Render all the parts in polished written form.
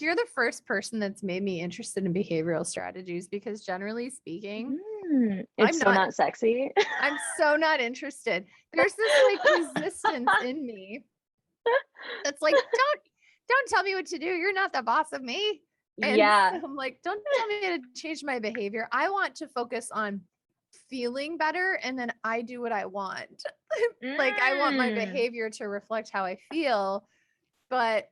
you're the first person that's made me interested in behavioral strategies, because generally speaking, It's so not sexy. I'm so not interested. There's this like resistance in me that's like, don't tell me what to do. You're not the boss of me. And Yeah. so I'm like, don't tell me how to change my behavior. I want to focus on feeling better, and then I do what I want. Like, I want my behavior to reflect how I feel. But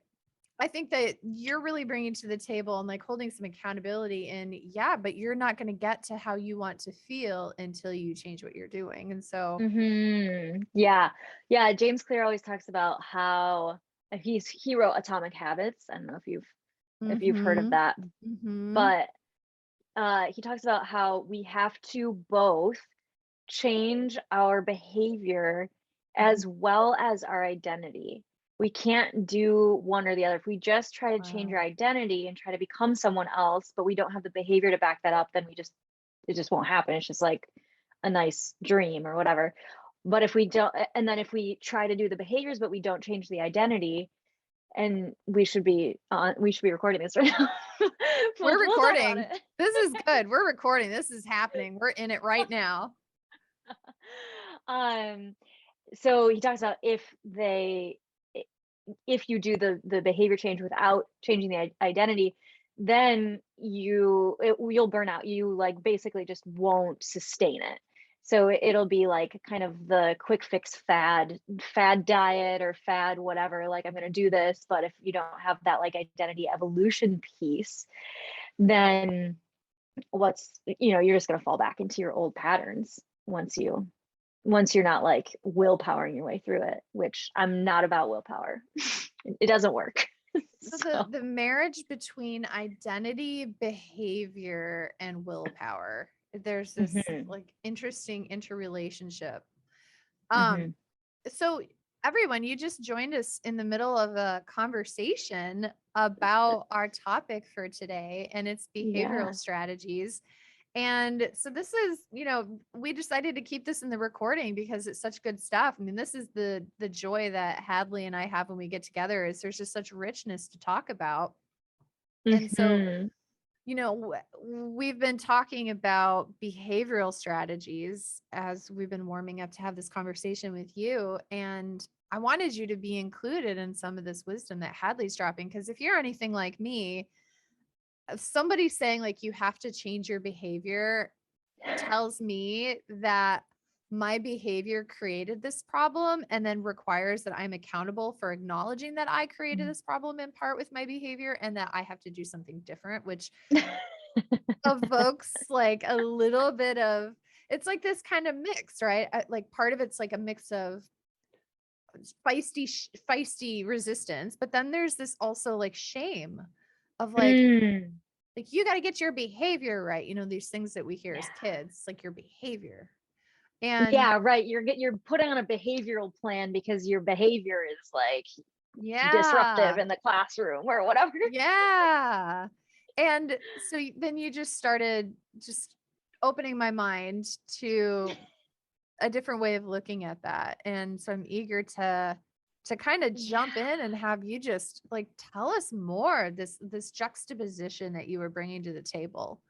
I think that you're really bringing to the table and like holding some accountability in, yeah, but you're not going to get to how you want to feel until you change what you're doing. And so, Yeah. Yeah. James Clear always talks about how he wrote Atomic Habits. I don't know if you've heard of mm-hmm, that, mm-hmm, but he talks about how we have to both change our behavior mm-hmm. as well as our identity. We can't do one or the other. If we just try to change Wow. our identity and try to become someone else, but we don't have the behavior to back that up, then it just won't happen. It's just like a nice dream or whatever. But if we don't, and then if we try to do the behaviors, but we don't change the identity, and we should be recording this right now. We're We'll talk about recording. it. This is good. We're recording. This is happening. We're in it right now. um so he talks about if you do the behavior change without changing the identity, then you'll burn out. You like basically just won't sustain it. So it'll be like kind of the quick fix fad diet or fad whatever, like I'm going to do this, but if you don't have that like identity evolution piece, then you're just going to fall back into your old patterns once you're not like willpowering your way through it, which I'm not about willpower. It doesn't work. So So, the marriage between identity, behavior, and willpower, there's this mhm, like interesting interrelationship. Um, mhm. so everyone, you just joined us in the middle of a conversation about our topic for today, and it's behavioral Yeah. strategies. And so this is, we decided to keep this in the recording because it's such good stuff. I mean, this is the joy that Hadley and I have when we get together, is there's just such richness to talk about. And so, Mhm. we've been talking about behavioral strategies as we've been warming up to have this conversation with you. And I wanted you to be included in some of this wisdom that Hadley's dropping, because if you're anything like me, somebody saying like you have to change your behavior tells me that my behavior created this problem, and then requires that I'm accountable for acknowledging that I created this problem in part with my behavior, and that I have to do something different, which evokes like a little bit of, it's like this kind of mix, right? Like part of it's like a mix of feisty resistance, but then there's this also like shame of Mm. like you got to get your behavior right. These things that we hear Yeah. as kids, like your behavior. And Yeah, right. You're putting on a behavioral plan because your behavior is like disruptive yeah, in the classroom or whatever. yeah. And so then you just started just opening my mind to a different way of looking at that. And so I'm eager to kind of Yeah. jump in and have you just like tell us more, this juxtaposition that you were bringing to the table.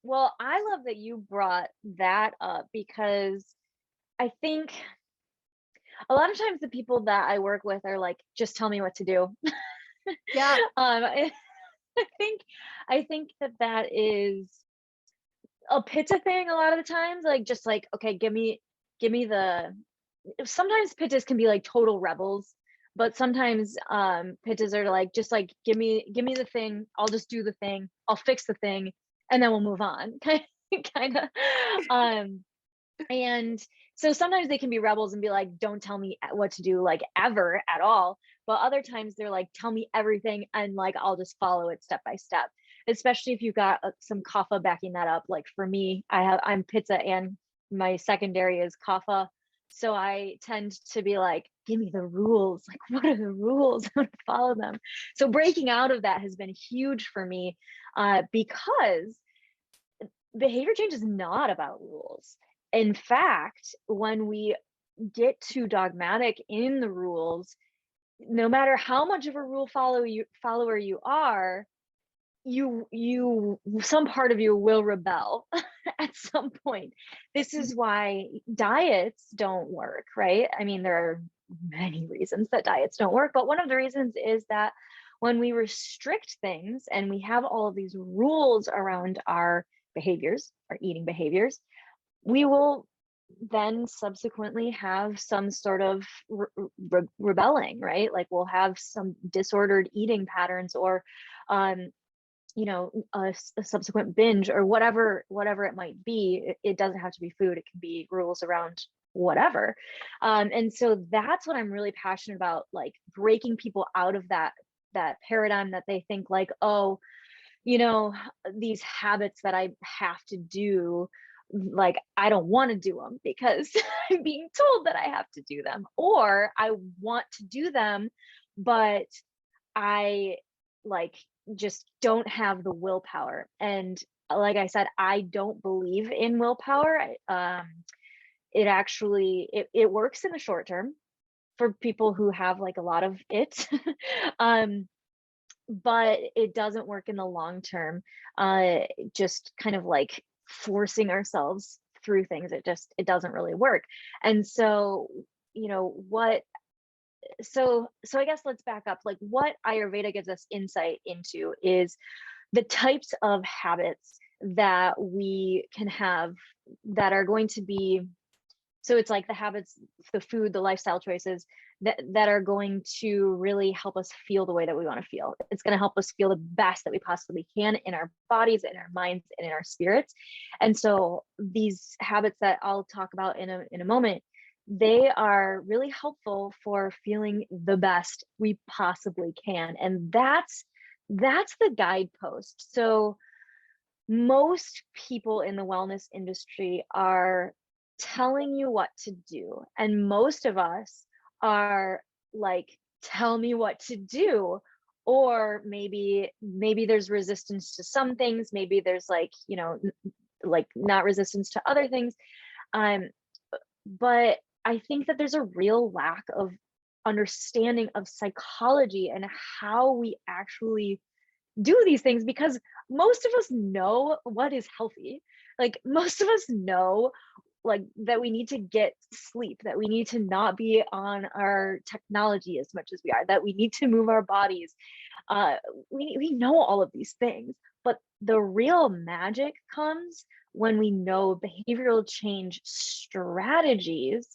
Well, I love that you brought that up because I think a lot of times the people that I work with are like, just tell me what to do. Yeah. I think that is a Pitta thing a lot of the times. Like just like, okay, give me the sometimes Pittas can be like total rebels, but sometimes Pittas are like just like give me the thing, I'll just do the thing, I'll fix the thing, and then we'll move on. Kind of. Um and so sometimes they can be rebels and be like, don't tell me what to do, like ever at all. But other times they're like, tell me everything and like, I'll just follow it step by step. Especially if you've got some kapha backing that up. Like for me, I'm Pitta and my secondary is kapha. So I tend to be like, give me the rules. Like, what are the rules? I'm going to follow them. So breaking out of that has been huge for me because behavior change is not about rules. In fact, when we get too dogmatic in the rules, no matter how much of a follower you are, you some part of you will rebel at some point. This is why diets don't work, right? I mean, there are many reasons that diets don't work, but one of the reasons is that when we restrict things and we have all of these rules around our behaviors, our eating behaviors, we will then subsequently have some sort of rebelling, right? Like we'll have some disordered eating patterns, or um, a subsequent binge, or whatever it might be. It doesn't have to be food, it can be rules around whatever. And so that's what I'm really passionate about, like breaking people out of that paradigm that they think like, oh, you know, these habits that I have to do, like I don't want to do them because I'm being told that I have to do them, or I want to do them, but I like just don't have the willpower. And like I said, I don't believe in willpower. It actually it works in the short term for people who have like a lot of it. um but it doesn't work in the long term. Just kind of like forcing ourselves through things, it doesn't really work. And so, what so I guess let's back up. Like what Ayurveda gives us insight into is the types of habits that we can have that are going to be, so it's like the habits, the food, the lifestyle choices that are going to really help us feel the way that we want to feel. It's going to help us feel the best that we possibly can in our bodies, in our minds, and in our spirits. And so these habits that I'll talk about in a moment, they are really helpful for feeling the best we possibly can. And that's the guidepost. So most people in the wellness industry are telling you what to do, and most of us are like, tell me what to do. Or maybe there's resistance to some things, maybe there's like, like not resistance to other things. um but I think that there's a real lack of understanding of psychology and how we actually do these things, because most of us know what is healthy. Like most of us know like that we need to get sleep, that we need to not be on our technology as much as we are, that we need to move our bodies. uh we know all of these things, but the real magic comes when we know behavioral change strategies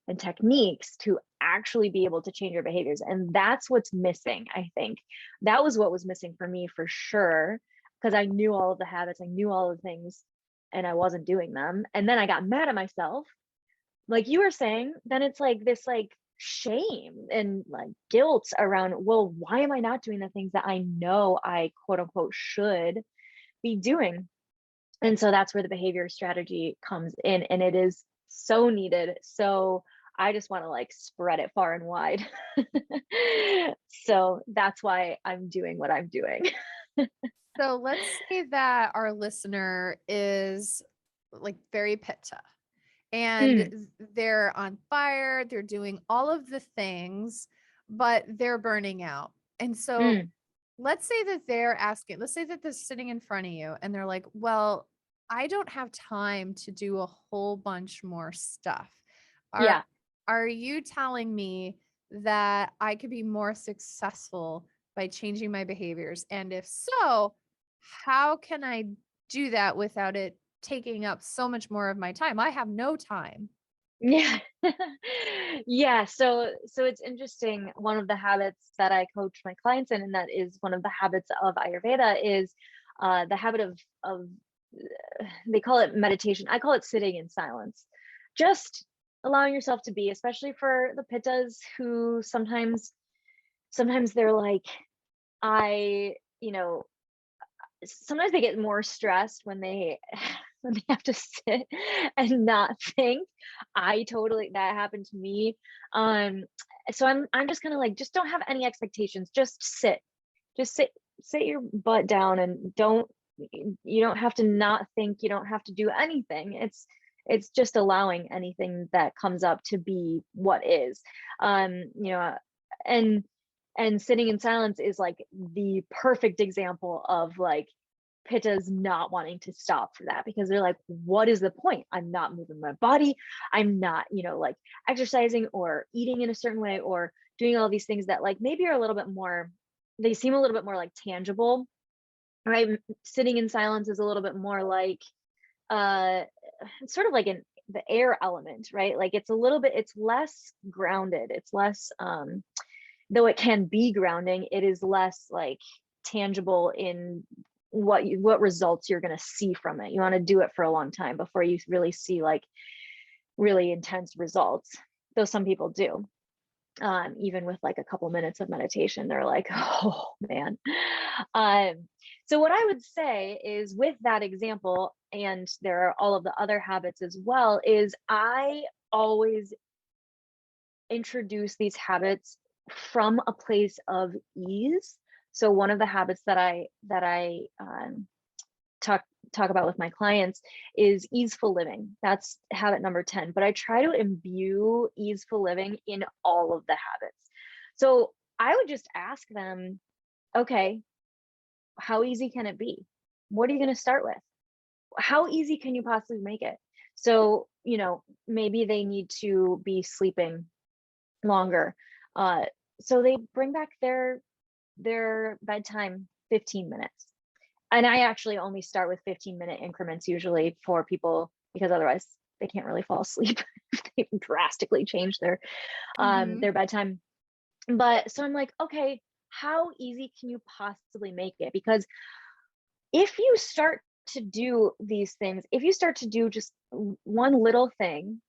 and techniques to actually be able to change your behaviors. And that's what's missing. I think that was what was missing for me for sure, because I knew all of the habits, I knew all of the things, and I wasn't doing them. And then I got mad at myself, like you were saying. Then it's like this like shame and like guilt around, well, why am I not doing the things that I know I quote unquote should be doing? And so that's where the behavior strategy comes in, and it is so needed. So I just want to like spread it far and wide. So that's why I'm doing what I'm doing. So let's say that our listener is like very pitta and Mm, they're on fire, they're doing all of the things, but they're burning out. And so mm, let's say that let's say that they're sitting in front of you and they're like, well, I don't have time to do a whole bunch more stuff. Are yeah. are you telling me that I could be more successful by changing my behaviors? And if so, how can I do that without it taking up so much more of my time? I have no time. Yeah. Yeah. So it's interesting. One of the habits that I coach my clients in, and that is one of the habits of Ayurveda, is the habit of they call it meditation. I call it sitting in silence. Just allowing yourself to be, especially for the pittas who sometimes they're like, I, sometimes they get more stressed when they when they have to sit and not think. I totally, that happened to me. um so I'm just gonna like, just don't have any expectations, just sit your butt down, and you don't have to not think, you don't have to do anything. It's just allowing anything that comes up to be what is. um you know and sitting in silence is like the perfect example of like Pittas not wanting to stop for that, because they're like, what is the point? I'm not moving my body. I'm not, like exercising or eating in a certain way or doing all these things that like maybe are a little bit more, they seem a little bit more like tangible, right? Sitting in silence is a little bit more like, it's sort of like the air element, right? Like it's a little bit, it's less grounded. It's less, though it can be grounding, it is less like tangible in what results you're going to see from it. You want to do it for a long time before you really see like really intense results, though some people do. Even with like a couple minutes of meditation, they're like, oh man. So what I would say is, with that example, and there are all of the other habits as well, is I always introduce these habits from a place of ease. So one of the habits that I talk about with my clients is easeful living. That's habit number 10. But I try to imbue easeful living in all of the habits. So I would just ask them, okay, how easy can it be? What are you going to start with? How easy can you possibly make it? So, maybe they need to be sleeping longer. So they bring back their bedtime 15 minutes. And I actually only start with 15-minute increments usually for people, because otherwise they can't really fall asleep if they drastically change their bedtime. But so I'm like, okay, how easy can you possibly make it? Because if you start to do these things, if you start to do just one little thing,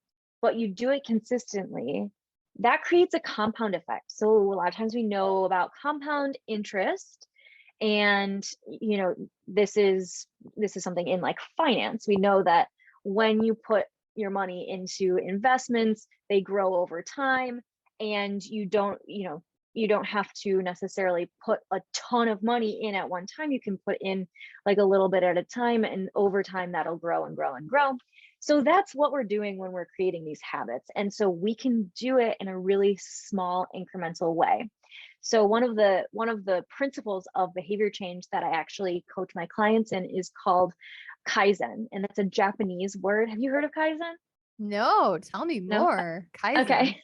but you do it consistently, that creates a compound effect. So a lot of times we know about compound interest, and this is something in like finance. We know that when you put your money into investments, they grow over time, and you don't have to necessarily put a ton of money in at one time. You can put in like a little bit at a time, and over time that'll grow and grow and grow. So that's what we're doing when we're creating these habits. And so we can do it in a really small incremental way. So one of the principles of behavior change that I actually coach my clients in is called Kaizen. And that's a Japanese word. Have you heard of Kaizen? No, tell me No? more. Kaizen. Okay.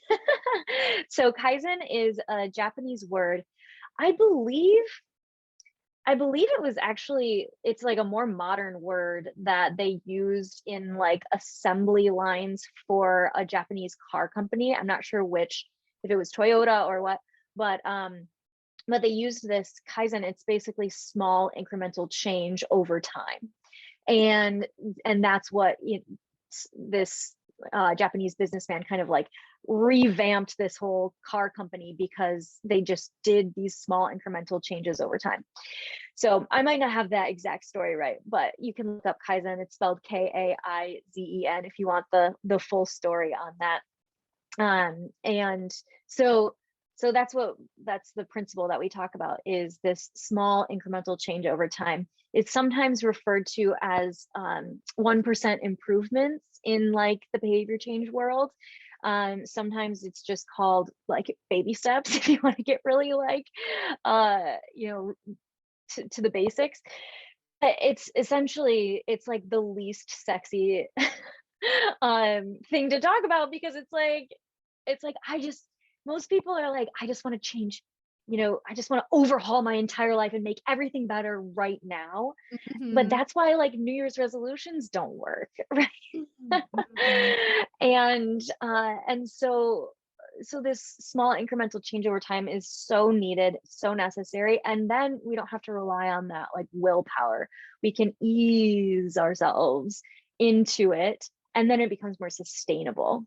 So Kaizen is a Japanese word. I believe it was actually, it's like a more modern word that they used in like assembly lines for a Japanese car company. I'm not sure which, if it was Toyota or what, but they used this Kaizen. It's basically small incremental change over time. And that's what this Japanese businessman kind of like revamped this whole car company, because they just did these small incremental changes over time. So I might not have that exact story right, but you can look up Kaizen. It's spelled Kaizen if you want the full story on that. And so that's the principle that we talk about, is this small incremental change over time. It's sometimes referred to as 1% improvements in like the behavior change world. Sometimes it's just called like baby steps if you want to get really like to the basics. It's essentially, it's like the least sexy thing to talk about, because it's like most people are like, I just want to change, I just want to overhaul my entire life and make everything better right now. But that's why like New Year's resolutions don't work, right? And so this small incremental change over time is so needed, so necessary. And then we don't have to rely on that like willpower. We can ease ourselves into it, and then it becomes more sustainable.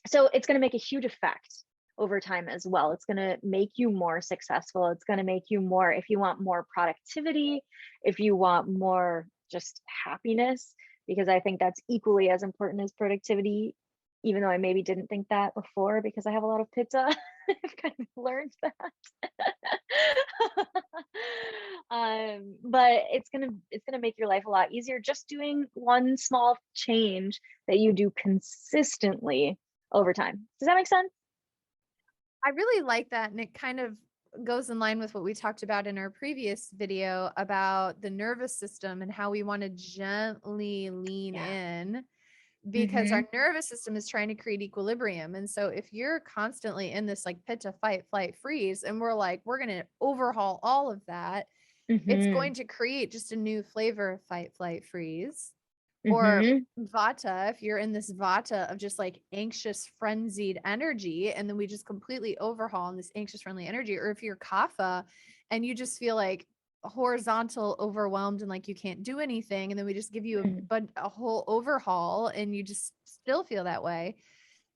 So it's going to make a huge effect over time as well. It's going to make you more successful. It's going to make you more, if you want more productivity, if you want more just happiness, because I think that's equally as important as productivity, even though I maybe didn't think that before because I have a lot of Pitta. I've kind of learned that. But it's gonna make your life a lot easier, just doing one small change that you do consistently over time. Does that make sense? I really like that. And it kind of goes in line with what we talked about in our previous video about the nervous system and how we want to gently lean Yeah. in because our Mm-hmm. nervous system is trying to create equilibrium. And so if you're constantly in this like pitta, fight, flight, freeze, and we're like, we're going to overhaul all of that, it's Mm-hmm. going to create just a new flavor of fight, flight, freeze. Or Mm-hmm. vata, if you're in this vata of just like anxious, frenzied energy, and then we just completely overhaul in this anxious, friendly energy. Or if you're kapha and you just feel like horizontal, overwhelmed, and like you can't do anything, and then we just give you a whole overhaul and you just still feel that way,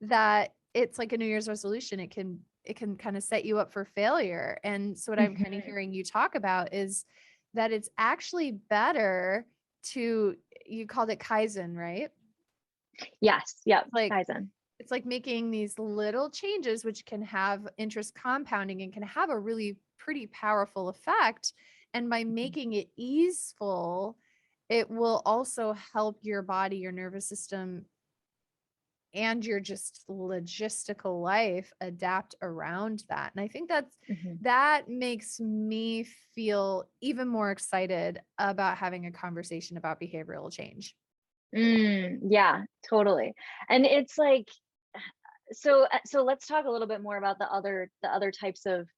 that it's like a New Year's resolution. It can kind of set you up for failure. And so what I'm kind of Mm-hmm. hearing you talk about is that it's actually better to, you called it Kaizen, right? Yes. Yep. Like Kaizen. it's like making these little changes which can have interest compounding and can have a really pretty powerful effect. And by Mhm. making it easeful, it will also help your body, your nervous system, and your just logistical life adapt around that. And I think Mhm. that makes me feel even more excited about having a conversation about behavioral change. Yeah, totally. And it's like, so let's talk a little bit more about the other types of,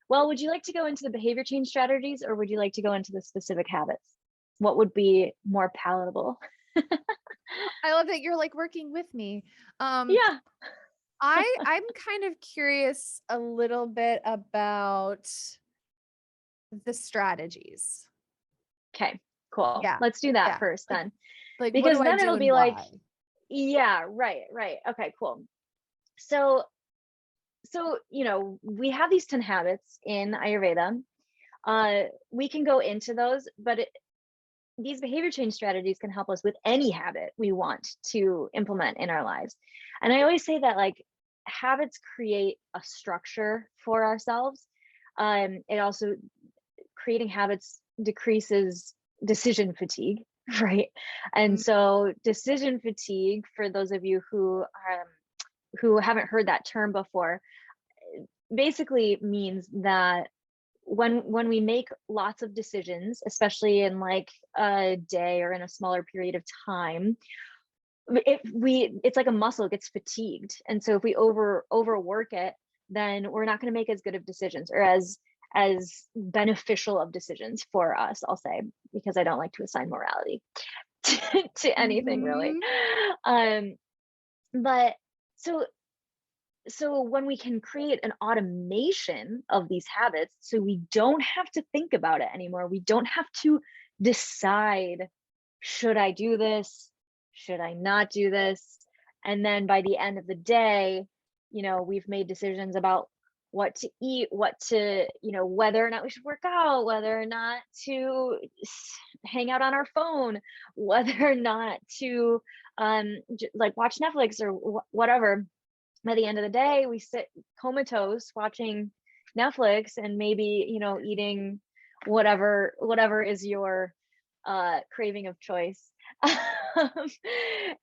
well, would you like to go into the behavior change strategies, or would you like to go into the specific habits? What would be more palatable? I love that you're like working with me. Um, Yeah. I'm kind of curious a little bit about the strategies. Okay, cool. Yeah. Let's do that Yeah. first Like then. like what do Because I then do it'll and be like, why? yeah, right, right. Okay, cool. So, we have these 10 habits in Ayurveda. We can go into those, but these behavior change strategies can help us with any habit we want to implement in our lives. And I always say that, like, habits create a structure for ourselves. It also, creating habits decreases decision fatigue, right? And Mm, so decision fatigue, for those of you who haven't heard that term before, basically means that when we make lots of decisions, especially in like a day or in a smaller period of time, it's like a muscle, it gets fatigued. And so if we overwork it, then we're not going to make as good of decisions, or as beneficial of decisions for us, I'll say, because I don't like to assign morality to anything really. mhm. um but so when we can create an automation of these habits, so we don't have to think about it anymore, we don't have to decide, should I do this, should I not do this, and then by the end of the day, we've made decisions about what to eat, what to, whether or not we should work out, whether or not to hang out on our phone, whether or not to like watch Netflix or whatever. By the end of the day, we sit comatose watching Netflix and maybe, eating whatever is your craving of choice. Um,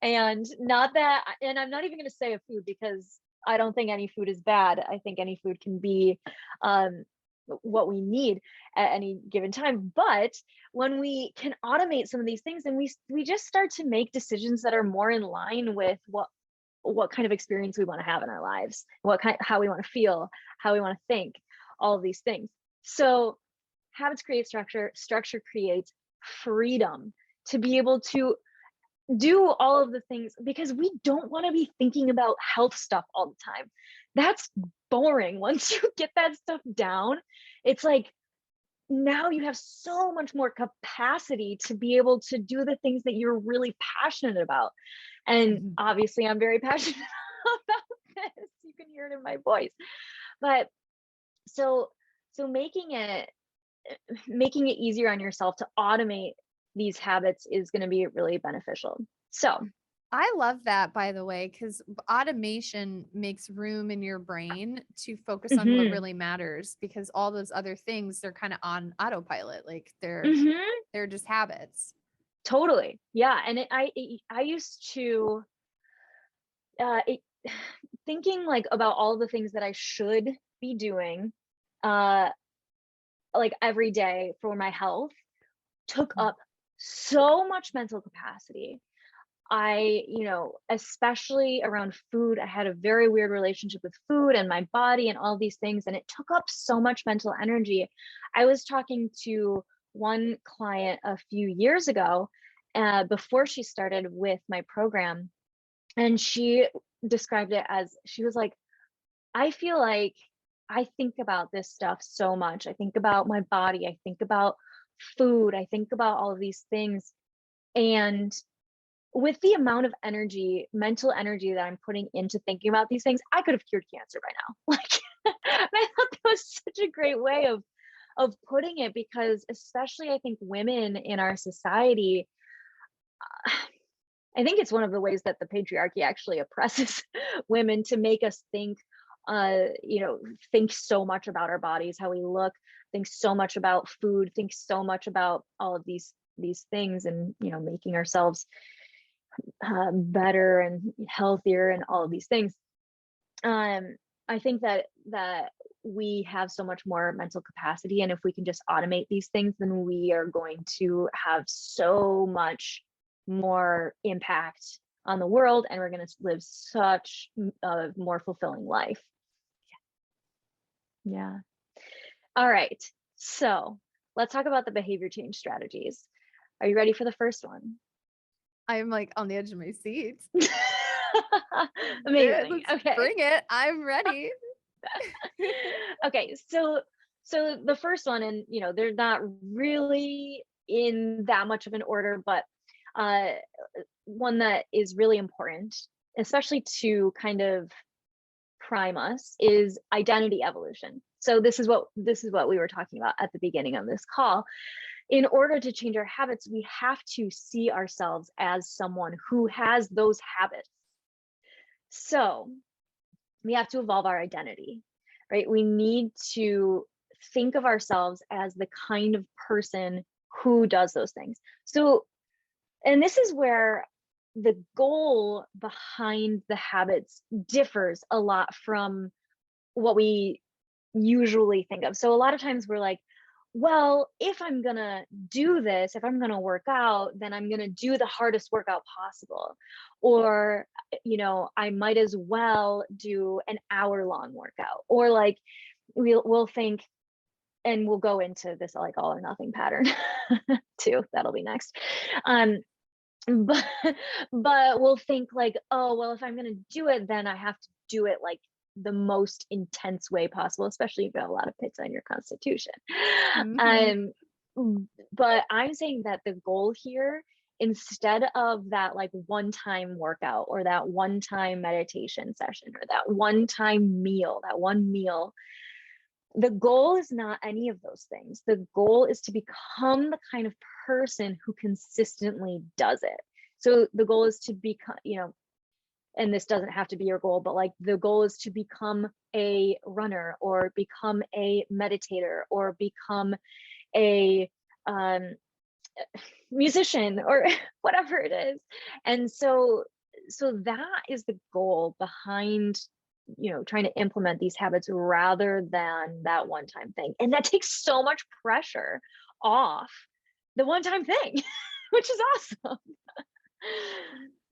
and not that, and I'm not even going to say a food, because I don't think any food is bad. I think any food can be um, what we need at any given time. But when we can automate some of these things, and we just start to make decisions that are more in line with what kind of experience we want to have in our lives, how we want to feel, how we want to think, all of these things. So habits create structure, structure creates freedom to be able to do all of the things, because we don't want to be thinking about health stuff all the time. That's boring. Once you get that stuff down, it's like, now you have so much more capacity to be able to do the things that you're really passionate about. And Mhm. obviously, I'm very passionate about this. You can hear it in my voice. But so making it easier on yourself to automate these habits is going to be really beneficial. So, I love that, by the way, because automation makes room in your brain to focus on what mhm, really matters, because all those other things, they're kind of on autopilot. Like mhm, they're just habits. totally. Yeah. And I used to, it, thinking like about all the things that I should be doing, uh, like every day for my health took Mm. up so much mental capacity. Especially around food, I had a very weird relationship with food and my body and all these things, and it took up so much mental energy. I was talking to one client a few years ago, before she started with my program, and she described it as, she was like, I feel like I think about this stuff so much. I think about my body, I think about food, I think about all of these things. And with the amount of energy, mental energy that I'm putting into thinking about these things, I could have cured cancer by now. Like, I thought that was such a great way of putting it, because especially I think women in our society, I think it's one of the ways that the patriarchy actually oppresses women, to make us think, think so much about our bodies, how we look, think so much about food, think so much about all of these things, and making ourselves better and healthier and all of these things. I think that we have so much more mental capacity, and if we can just automate these things, then we are going to have so much more impact on the world, and we're going to live such a more fulfilling life. Yeah. All right. So let's talk about the behavior change strategies. Are you ready for the first one? I'm like on the edge of my seat. Amazing. Let's Okay. bring it. I'm ready. Okay. So the first one, and they're not really in that much of an order, but one that is really important, especially to kind of prime us, is identity evolution. So this is what we were talking about at the beginning of this call. In order to change our habits, we have to see ourselves as someone who has those habits. So we have to evolve our identity, right? We need to think of ourselves as the kind of person who does those things. So, and this is where the goal behind the habits differs a lot from what we usually think of. So a lot of times we're like, well, if I'm gonna do this, if I'm gonna work out, then I'm gonna do the hardest workout possible. Or, I might as well do an hour-long workout. Or like we'll think, and we'll go into this like all or nothing pattern too. That'll be next. But we'll think like, oh, well, if I'm gonna do it, then I have to do it like the most intense way possible, especially if you have a lot of Pitta in your constitution. Mhm. But I'm saying that the goal here, instead of that like one-time workout or that one-time meditation session or that one-time meal, the goal is not any of those things. The goal is to become the kind of person who consistently does it. So the goal is to become, and this doesn't have to be your goal, but like the goal is to become a runner or become a meditator or become a musician or whatever it is. And so that is the goal behind trying to implement these habits rather than that one-time thing. And that takes so much pressure off the one-time thing, which is awesome.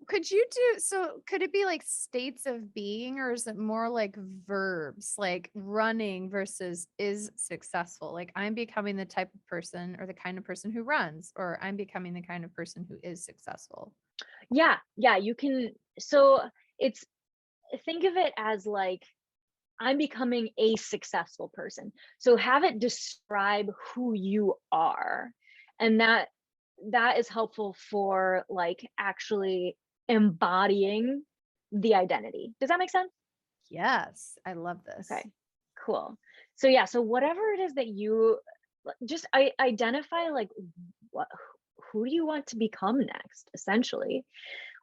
Could it be like states of being, or is it more like verbs, like running versus is successful? Like I'm becoming the type of person or the kind of person who runs, or I'm becoming the kind of person who is successful. Yeah, you can. So it's, think of it as like, I'm becoming a successful person. So have it describe who you are. And that is helpful for like actually embodying the identity. Does that make sense? Yes, I love this. Okay, cool. So yeah, so whatever it is that you just identify, like what, who do you want to become next, essentially.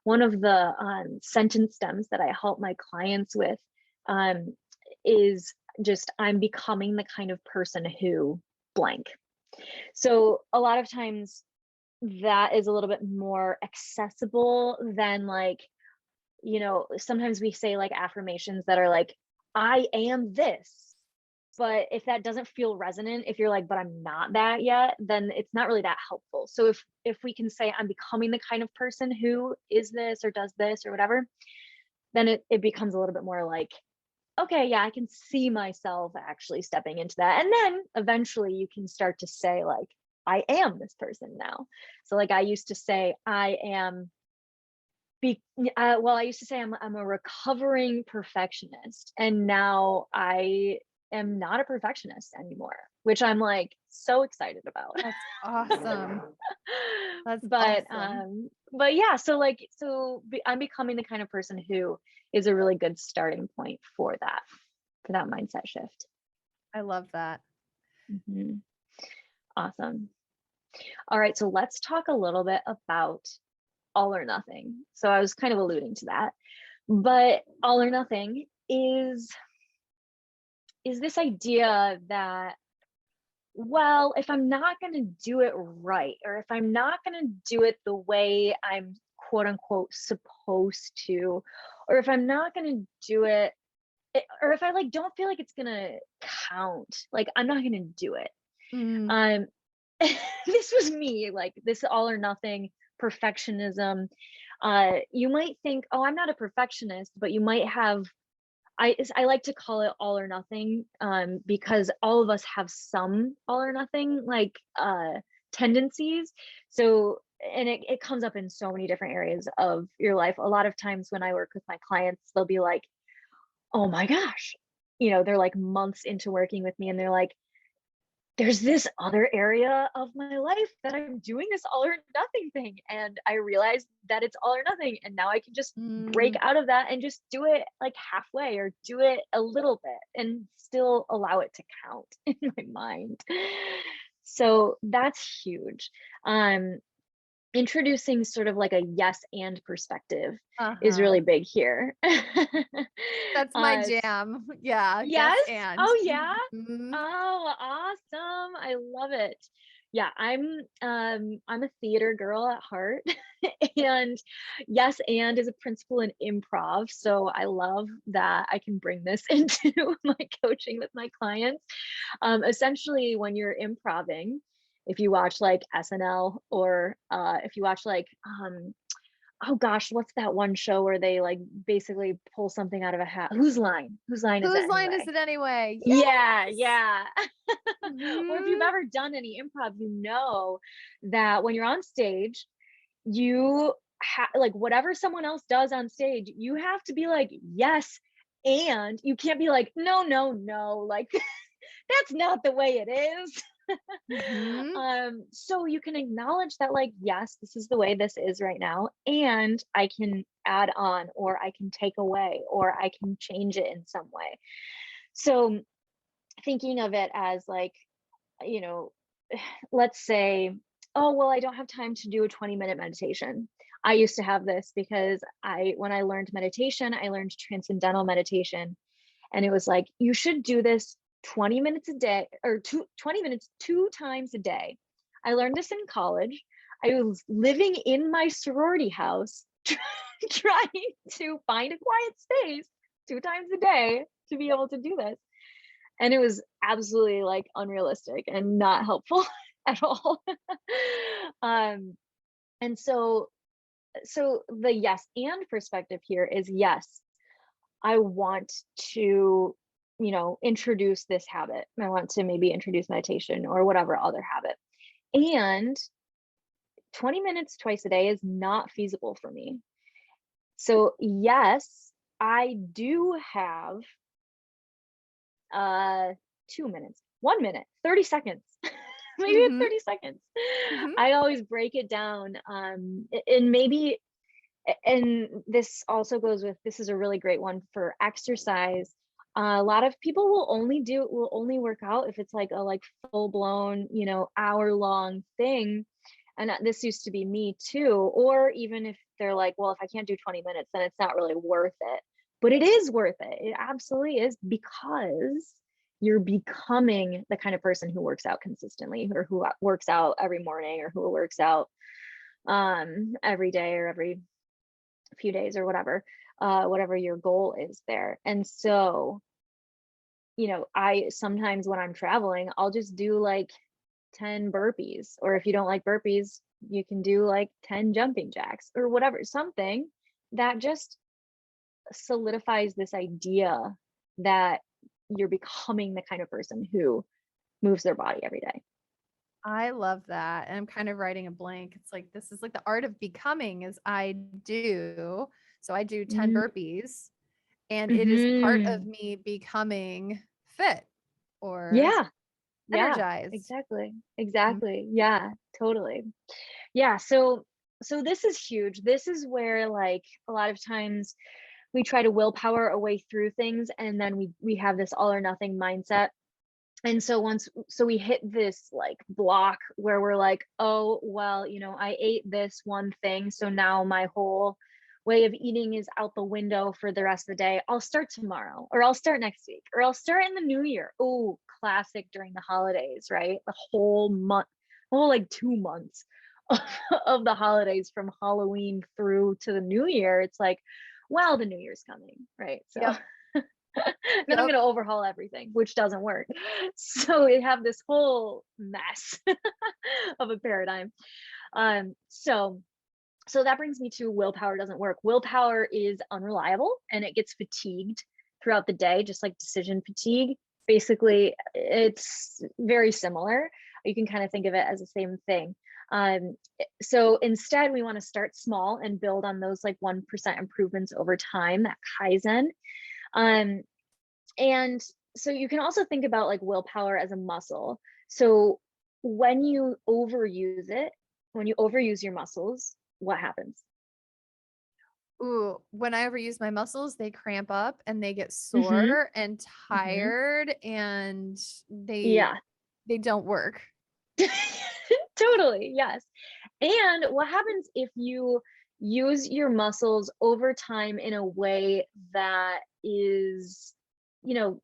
One of the sentence stems that I help my clients with is just, I'm becoming the kind of person who blank. So a lot of times that is a little bit more accessible than like, you know, sometimes we say like affirmations that are like, I am this. But if that doesn't feel resonant, if you're like, but I'm not that yet, then it's not really that helpful. So if we can say I'm becoming the kind of person who is this or does this or whatever, then it becomes a little bit more like, okay, yeah, I can see myself actually stepping into that. And then eventually you can start to say like, I am this person now. So like I used to say I am well, I used to say I'm a recovering perfectionist, and now I am not a perfectionist anymore, which I'm like so excited about. That's awesome. That's but awesome. but yeah, so like I'm becoming the kind of person who is a really good starting point for that mindset shift. I love that. Mhm. Awesome. All right, so let's talk a little bit about all or nothing. So I was kind of alluding to that. But all or nothing is this idea that, well, if I'm not going to do it right, or if I'm not going to do it the way I'm quote unquote supposed to, or if I'm not going to do it, or if I like don't feel like it's going to count, like I'm not going to do it. Mm, Um this was me, like this all or nothing perfectionism. You might think, oh, I'm not a perfectionist, but you might have, I like to call it all or nothing, because all of us have some all or nothing like tendencies. So, and it comes up in so many different areas of your life. A lot of times when I work with my clients, they'll be like, oh my gosh, you know, they're like months into working with me and they're like, there's this other area of my life that I'm doing this all or nothing thing. And I realized that it's all or nothing. And now I can just break mm. out of that and just do it like halfway or do it a little bit and still allow it to count in my mind. So that's huge. Um, Introducing sort of like a yes and perspective is Uh-huh. really big here. That's my uh, jam. Yeah. Yes. Yes? And Oh, yeah? Mhm. Oh, awesome. I love it. Yeah, I'm a theater girl at heart. And yes, and is a principal in improv. So I love that I can bring this into my coaching with my clients. Essentially when you're improving, if you watch like SNL or if you watch like oh gosh, what's that one show where they like basically pull something out of a hat? Whose line? Whose line is it Whose line is anyway? it anyway? Yeah, Yes. yeah. Or if you've Mhm. ever done any improv, you know that when you're on stage, you like whatever someone else does on stage, you have to be like, yes, and you can't be like, no, no, no, like that's not the way it is. Mhm. So you can acknowledge that, like, yes, this is the way this is right now, and I can add on, or I can take away, or I can change it in some way. So thinking of it as like, you know, let's say, oh, well, I don't have time to do a 20-minute meditation. I used to have this because when I learned meditation, I learned transcendental meditation. And it was like, you should do this 20 minutes a day or 20 minutes 2 times a day. I learned this in college. I was living in my sorority house, trying to find a quiet space 2 times a day to be able to do this. And it was absolutely like unrealistic and not helpful at all. um, and so the yes and perspective here is yes, I want to, you know, introduce this habit. I want to maybe introduce meditation or whatever other habit. And 20 minutes twice a day is not feasible for me. So, yes, I do have 2 minutes, 1 minute, 30 seconds. Maybe it's Mhm. 30 seconds. Mhm. I always break it down. And maybe, and this also goes with, this is a really great one for exercise. A lot of people will only work out if it's like a like full blown, you know, hour long thing. And this used to be me too. Or even if they're like, well, if I can't do 20 minutes, then it's not really worth it. But it is worth it. It absolutely is, because you're becoming the kind of person who works out consistently, or who works out every morning, or who works out every day or every few days or whatever. whatever your goal is there. And so, I sometimes when I'm traveling, I'll just do like 10 burpees, or if you don't like burpees, you can do like 10 jumping jacks or whatever, something that just solidifies this idea that you're becoming the kind of person who moves their body every day. I love that. And I'm kind of writing a blank. It's like, this is like the art of becoming is I do. So I do 10 Mm, burpees and it is part of mhm. me becoming fit or Yeah, yeah, energized. exactly. Mm. Exactly. Yeah, totally. Yeah, so this is huge. This is where like a lot of times we try to willpower a way through things, and then we have this all or nothing mindset. And so so we hit this like block where we're like, oh well, I ate this one thing, so now my whole way of eating is out the window for the rest of the day. I'll start tomorrow, or I'll start next week, or I'll start in the new year. Oh, classic during the holidays, right? The whole month, whole like 2 months of the holidays, from Halloween through to the new year. It's like, well, the new year's coming, right? So Yep. then I'm Yep. going to overhaul everything, which doesn't work. So we have this whole mess of a paradigm. So that brings me to willpower doesn't work. Willpower is unreliable and it gets fatigued throughout the day, just like decision fatigue. Basically, it's very similar. You can kind of think of it as the same thing. So instead, we want to start small and build on those like 1% improvements over time, that Kaizen. Um, and so you can also think about like willpower as a muscle. So when you overuse it, when you overuse your muscles, what happens? Ooh, when I overuse my muscles, they cramp up and they get Mm-hmm. sore and Mm-hmm. tired and they Yeah. they don't work. Totally. Yes. And what happens if you use your muscles over time in a way that is, you know,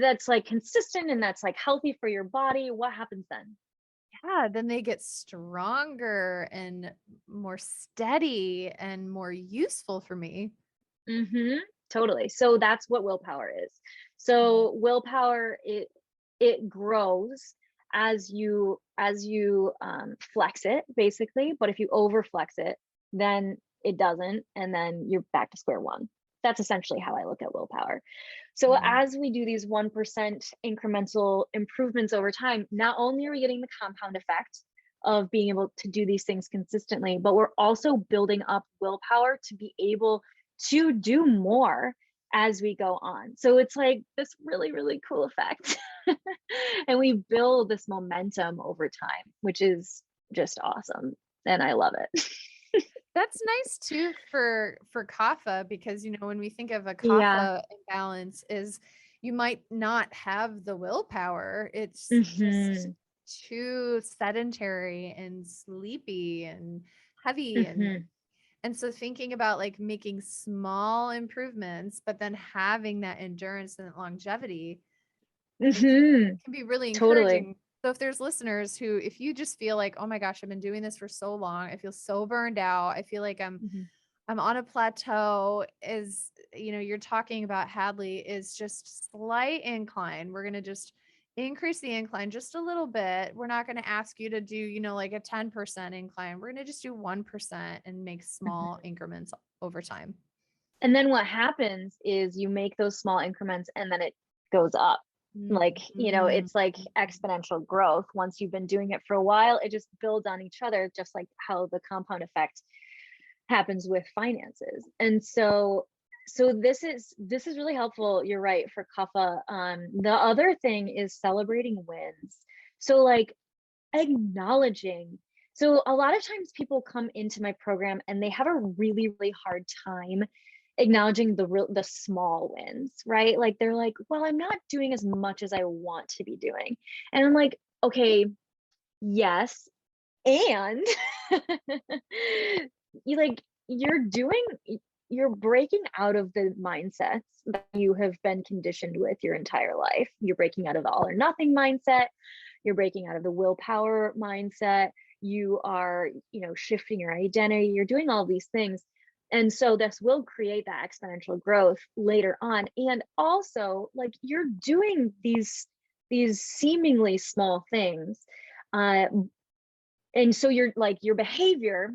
that's like consistent and that's like healthy for your body? What happens then? Yeah, then they get stronger and more steady and more useful for me. Mm-hmm. Totally. So that's what willpower is. Mhm. So willpower, it grows as you flex it, basically. But if you over flex it, then it doesn't, and then you're back to square one. That's essentially how I look at willpower. So Mm. as we do these 1% incremental improvements over time, not only are we getting the compound effect of being able to do these things consistently, but we're also building up willpower to be able to do more as we go on. So it's like this really, really cool effect. And we build this momentum over time, which is just awesome. And I love it. That's nice too for kapha because when we think of a Yeah. kapha imbalance is you might not have the willpower. It's just Hmm. too sedentary and sleepy and heavy Hmm. and so thinking about like making small improvements but then having that endurance and longevity Hmm. can be really Totally. encouraging. So if there's listeners who, if you just feel like, oh my gosh, I've been doing this for so long, I feel so burned out. I feel like Hmm. I'm on a plateau. Is you're talking about Hadlee is just slight incline. We're gonna just increase the incline just a little bit. We're not gonna ask you to do, like a 10% incline. We're gonna just do 1% and make small increments over time. And then what happens is you make those small increments and then it goes up. Like, Mhm. it's like exponential growth. Once you've been doing it for a while, it just builds on each other, just like how the compound effect happens with finances. And so this is really helpful. You're right, for kapha. The other thing is celebrating wins. So like acknowledging. So a lot of times people come into my program and they have a really, really hard time acknowledging the small wins, right? Like they're like, well, I'm not doing as much as I want to be doing. And I'm like, okay, yes. And you're doing, you're breaking out of the mindsets that you have been conditioned with your entire life. You're breaking out of the all or nothing mindset. You're breaking out of the willpower mindset. You are, shifting your identity. You're doing all these things. And so this will create that exponential growth later on. And also, like, you're doing these seemingly small things, uh, and so you're like, your behavior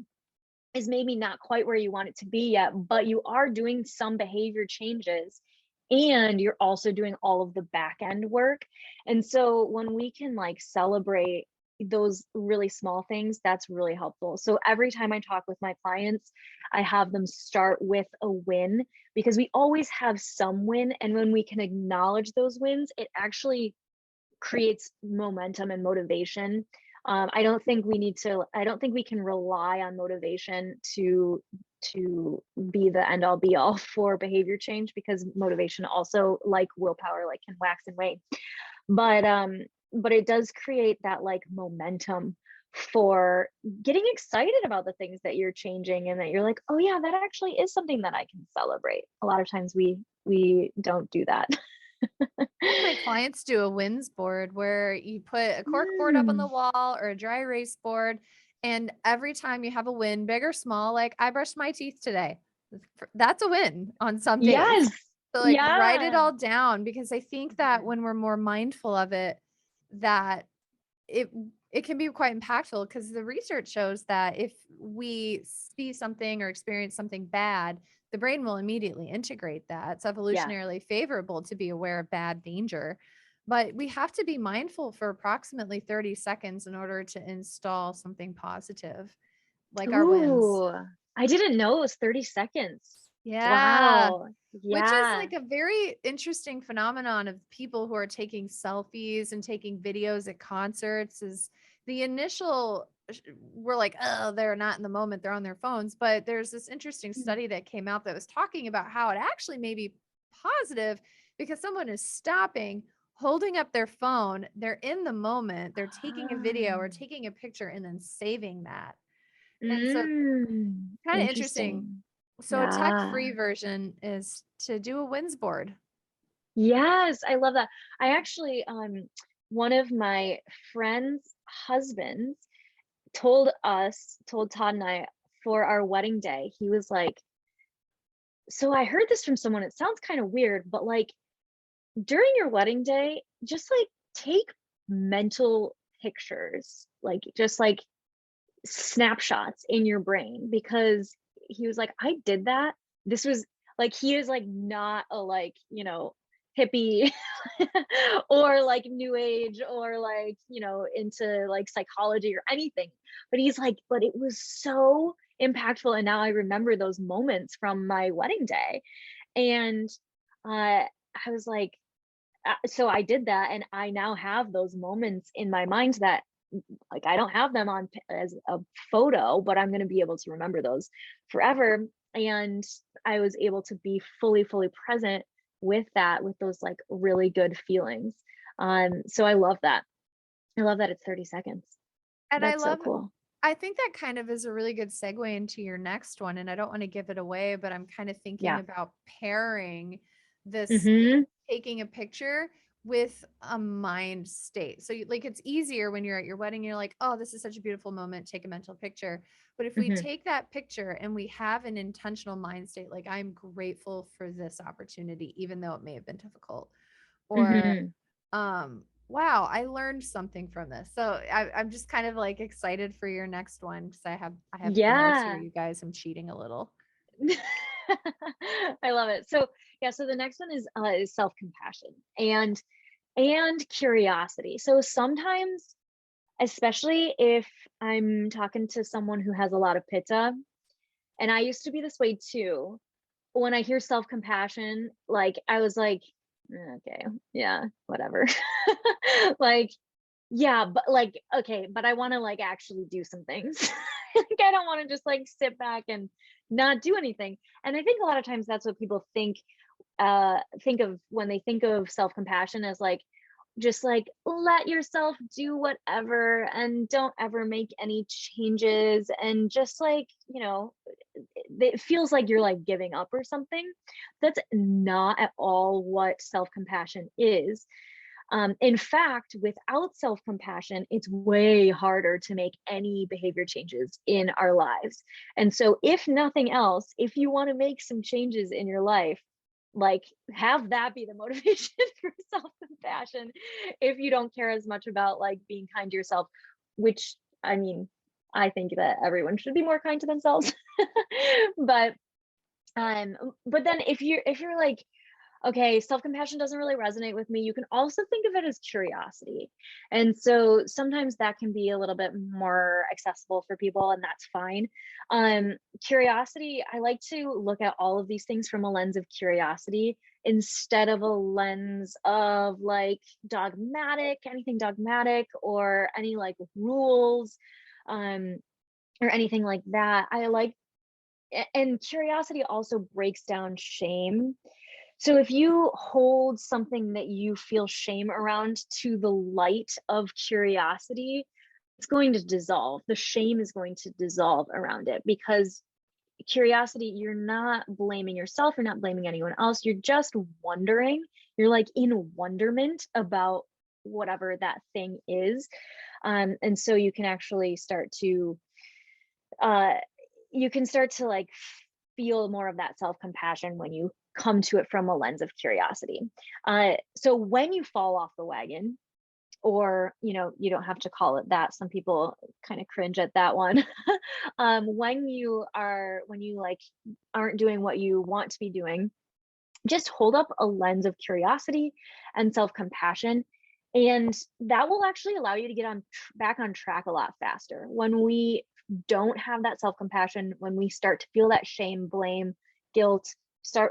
is maybe not quite where you want it to be yet, but you are doing some behavior changes, and you're also doing all of the back end work. And so when we can like celebrate those really small things, that's really helpful. So every time I talk with my clients, I have them start with a win, because we always have some win. And when we can acknowledge those wins, it actually creates momentum and motivation. I don't think we can rely on motivation to be the end all be all for behavior change, because motivation also, like willpower, like can wax and wane. But it does create that like momentum for getting excited about the things that you're changing, and that you're like, oh yeah, that actually is something that I can celebrate. A lot of times we don't do that. My clients do a wins board where you put a cork board up on the Mm. wall or a dry erase board. And every time you have a win, big or small, like I brushed my teeth today. That's a win on some days. Yes. So like write it Yeah. all down, because I think that Mhm. when we're more mindful of it, that it it can be quite impactful, because the research shows that if we see something or experience something bad, the brain will immediately integrate that. It's Yeah. evolutionarily favorable to be aware of bad danger. But we have to be mindful for approximately 30 seconds in order to install something positive, like our wins. Ooh, I didn't know it was 30 seconds. Yeah. Wow. Which is Yeah. like a very interesting phenomenon of people who are taking selfies and taking videos at concerts. Is the initial we're like, oh, they're not in the moment, they're on their phones. But there's this interesting Mm. study that came out that was talking about how it actually may be positive, because someone is stopping, holding up their phone, they're in the moment, they're taking a video or Ah. taking a picture and then saving that. And so kind of interesting. Interesting. So a Yeah. tech-free version is to do a wins board. Yes, I love that. I actually, one of my friends' husbands told Todd and I for our wedding day, he was like, so I heard this from someone, it sounds kind of weird, but like during your wedding day, just like take mental pictures, like just like snapshots in your brain, because he was like, I did that. This was like, he is like not a like, hippie or like new age or like, into like psychology or anything. But he's like, but it was so impactful. And now I remember those moments from my wedding day. And I was like, so I did that, and I now have those moments in my mind that like I don't have them on as a photo, but I'm going to be able to remember those forever. And I was able to be fully present with that, with those like really good feelings. So I love that. I love that it's 30 seconds. And That's so cool. I think that kind of is a really good segue into your next one. And I don't want to give it away, but I'm kind of thinking Yeah. about pairing this Mm-hmm. taking a picture with a mind state. So like it's easier when you're at your wedding, you're like, oh, this is such a beautiful moment, take a mental picture. But if we Mm-hmm. take that picture and we have an intentional mind state, like I'm grateful for this opportunity, even though it may have been difficult, or Mm-hmm. wow, I learned something from this. So I'm just kind of like excited for your next one, because I have the notes here, Yeah. you guys. I'm cheating a little. I love it. So yeah, so the next one is self-compassion and curiosity. So sometimes, especially if I'm talking to someone who has a lot of pitta, and I used to be this way too. When I hear self-compassion, like I was like, okay, yeah, whatever." Like, yeah, but like, okay, but I want to like actually do some things. Like I don't want to just like sit back and not do anything. And I think a lot of times that's what people think of when they think of self-compassion, as like just like let yourself do whatever and don't ever make any changes, and just like, it feels like you're like giving up or something. That's not at all what self-compassion is. In fact, without self-compassion, it's way harder to make any behavior changes in our lives. And so, if nothing else, if you want to make some changes in your life, like, have that be the motivation for self-compassion. If you don't care as much about like being kind to yourself, which, I mean, I think that everyone should be more kind to themselves. but but then if you're like, okay, self-compassion doesn't really resonate with me, you can also think of it as curiosity. And so sometimes that can be a little bit more accessible for people, and that's fine. Curiosity, I like to look at all of these things from a lens of curiosity instead of a lens of like anything dogmatic, or any like rules, um, or anything like that. And curiosity also breaks down shame. So if you hold something that you feel shame around to the light of curiosity, it's going to dissolve. The shame is going to dissolve around it, because curiosity, you're not blaming yourself, you're not blaming anyone else. You're just wondering. You're like in wonderment about whatever that thing is. And so uh, you can start to like feel more of that self-compassion when you come to it from a lens of curiosity. So when you fall off the wagon, or you don't have to call it that, some people kind of cringe at that one. When you like aren't doing what you want to be doing, just hold up a lens of curiosity and self-compassion, and that will actually allow you to get back on track a lot faster. When we don't have that self-compassion, when we start to feel that shame, blame, guilt,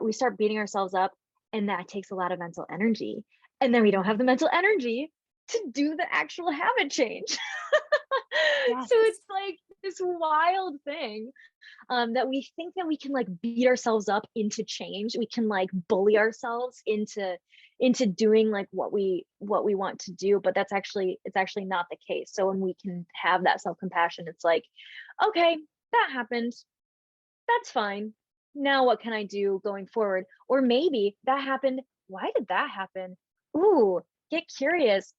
we start beating ourselves up, and that takes a lot of mental energy, and then we don't have the mental energy to do the actual habit change. Yes. So it's like this wild thing, that we think that we can like beat ourselves up into change. We can like bully ourselves into doing like what we want to do, but it's actually not the case. So when we can have that self-compassion, it's like, okay, that happened, that's fine. Now what can I do going forward? Or maybe that happened, why did that happen? Ooh, get curious.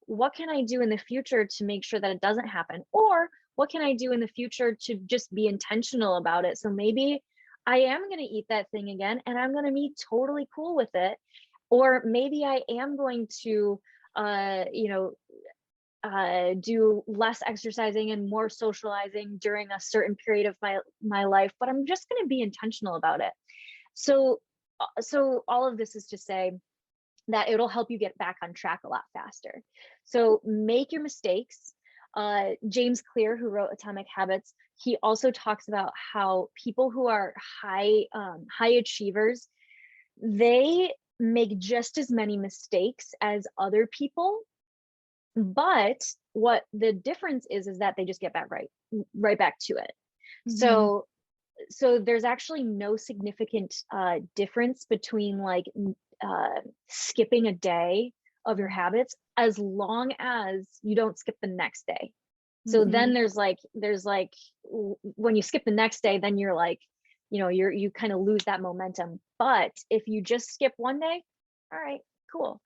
What can I do in the future to make sure that it doesn't happen? Or what can I do in the future to just be intentional about it? So maybe I am going to eat that thing again, and I'm going to be totally cool with it. Or maybe I am going to, uh, you know, do less exercising and more socializing during a certain period of my life, but I'm just going to be intentional about it. So all of this is to say that it'll help you get back on track a lot faster. So make your mistakes. James Clear, who wrote Atomic Habits, he also talks about how people who are high achievers, they make just as many mistakes as other people, but what the difference is that they just get back right back to it. Mhm. So there's actually no significant difference between like skipping a day of your habits, as long as you don't skip the next day. So then Mhm. there's like when you skip the next day, then you're like, you kind of lose that momentum. But if you just skip one day, all right, cool,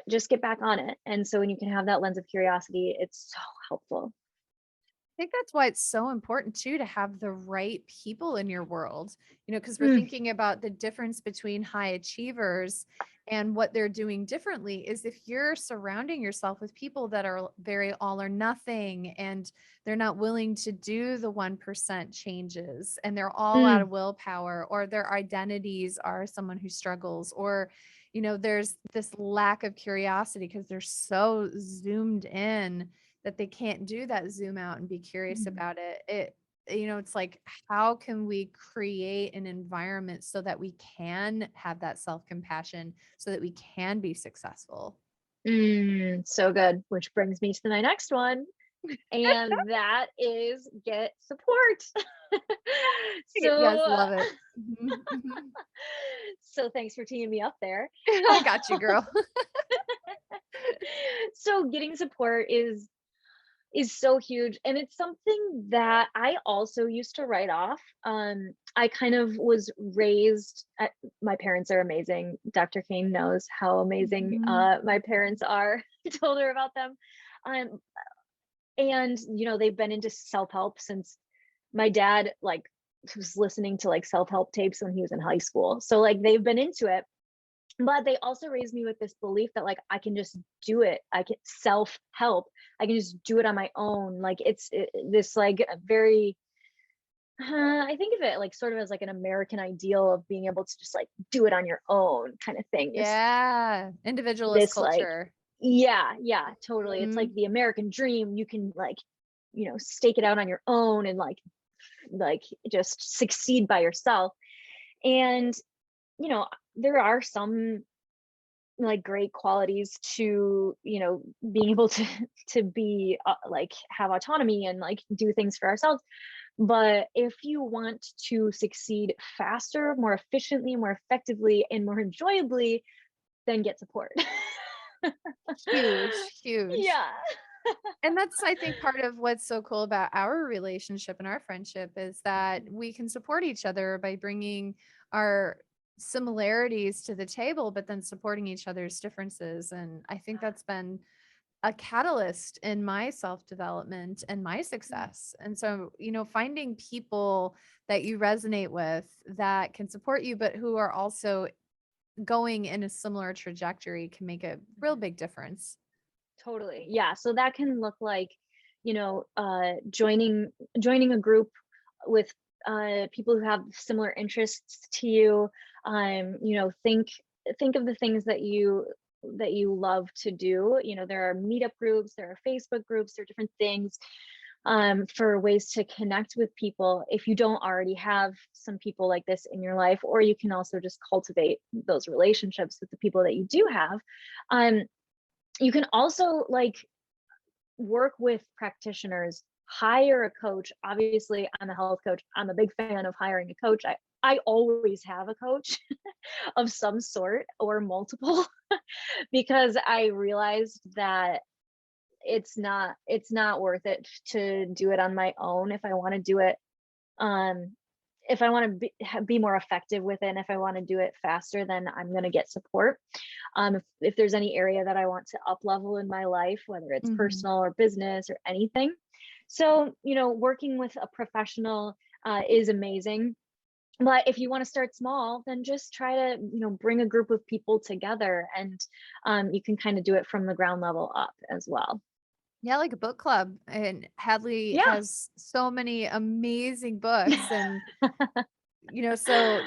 just get back on it. And so when you can have that lens of curiosity, it's so helpful. I think that's why it's so important too to have the right people in your world, because we're Mm, thinking about the difference between high achievers and what they're doing differently is if you're surrounding yourself with people that are very all or nothing and they're not willing to do the 1% changes and they're all out mm, of willpower, or their identities are someone who struggles, or there's this lack of curiosity because they're so zoomed in that they can't do that zoom out and be curious mm. about it. It's like, how can we create an environment so that we can have that self-compassion so that we can be successful? So good. Which brings me to my next one, and that is get support. Yes, so, love it. Mhm, mhm. so thanks for teeing me up there. I got you, girl. So getting support is is so huge. And it's something that I also used to write off. I kind of was raised, my parents are amazing. Dr. Cain knows how amazing Mhm. my parents are. I told her about them. Um, and, they've been into self-help since my dad, like, was listening to like self-help tapes when he was in high school. So like they've been into it, but they also raised me with this belief that like I can just do it. I can self-help. I can just do it on my own. Like this like a very I think of it like sort of as like an American ideal of being able to just like do it on your own kind of thing. Yeah. Individualist This like culture. yeah, totally. It's like Mhm. the American dream. You can like, stake it out on your own and like just succeed by yourself. And you know there are some like great qualities to being able to be like have autonomy and like do things for ourselves. But if you want to succeed faster, more efficiently, more effectively, and more enjoyably, then get support. Huge, huge. Yeah. And that's, I think, part of what's so cool about our relationship and our friendship is that we can support each other by bringing our similarities to the table, but then supporting each other's differences. And I think that's been a catalyst in my self development and my success. And so, finding people that you resonate with that can support you, but who are also going in a similar trajectory can make a real big difference. Totally. Yeah. So that can look like, joining a group with people who have similar interests to you. Think of the things that you love to do. There are meetup groups, there are Facebook groups, there are different things for ways to connect with people if you don't already have some people like this in your life, or you can also just cultivate those relationships with the people that you do have. Um, you can also like work with practitioners, hire a coach. Obviously, I'm a health coach. I'm a big fan of hiring a coach. I always have a coach of some sort or multiple because I realized that it's not worth it to do it on my own if I want to do it um if I want to be more effective with it, and if I want to do it faster, then I'm going to get support. If there's any area that I want to up level in my life, whether it's Mhm. personal or business or anything. So, working with a professional is amazing. But if you want to start small, then just try to, bring a group of people together, and you can kind of do it from the ground level up as well. Yeah, like a book club. And Hadley Yeah. has so many amazing books. And, so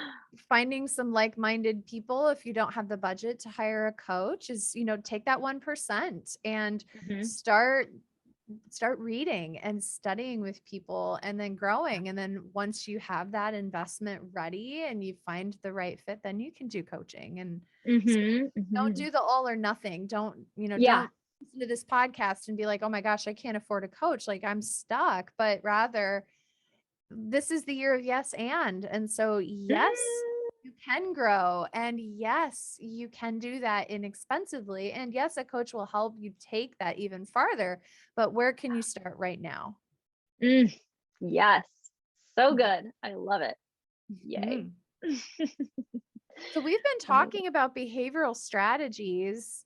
finding some like-minded people, if you don't have the budget to hire a coach, is, take that 1% and Mhm. start reading and studying with people and then growing. And then once you have that investment ready and you find the right fit, then you can do coaching. And so Mhm. don't Mhm. do the all or nothing. Yeah. Don't listen to this podcast and be like, oh my gosh, I can't afford a coach. Like I'm stuck. But rather, this is the year of yes and so yes, Mm. you can grow, and yes, you can do that inexpensively, and yes, a coach will help you take that even farther. But where can you start right now? Mm. Yes. So good. I love it. Yay. Mhm. So we've been Amazing. talking about behavioral strategies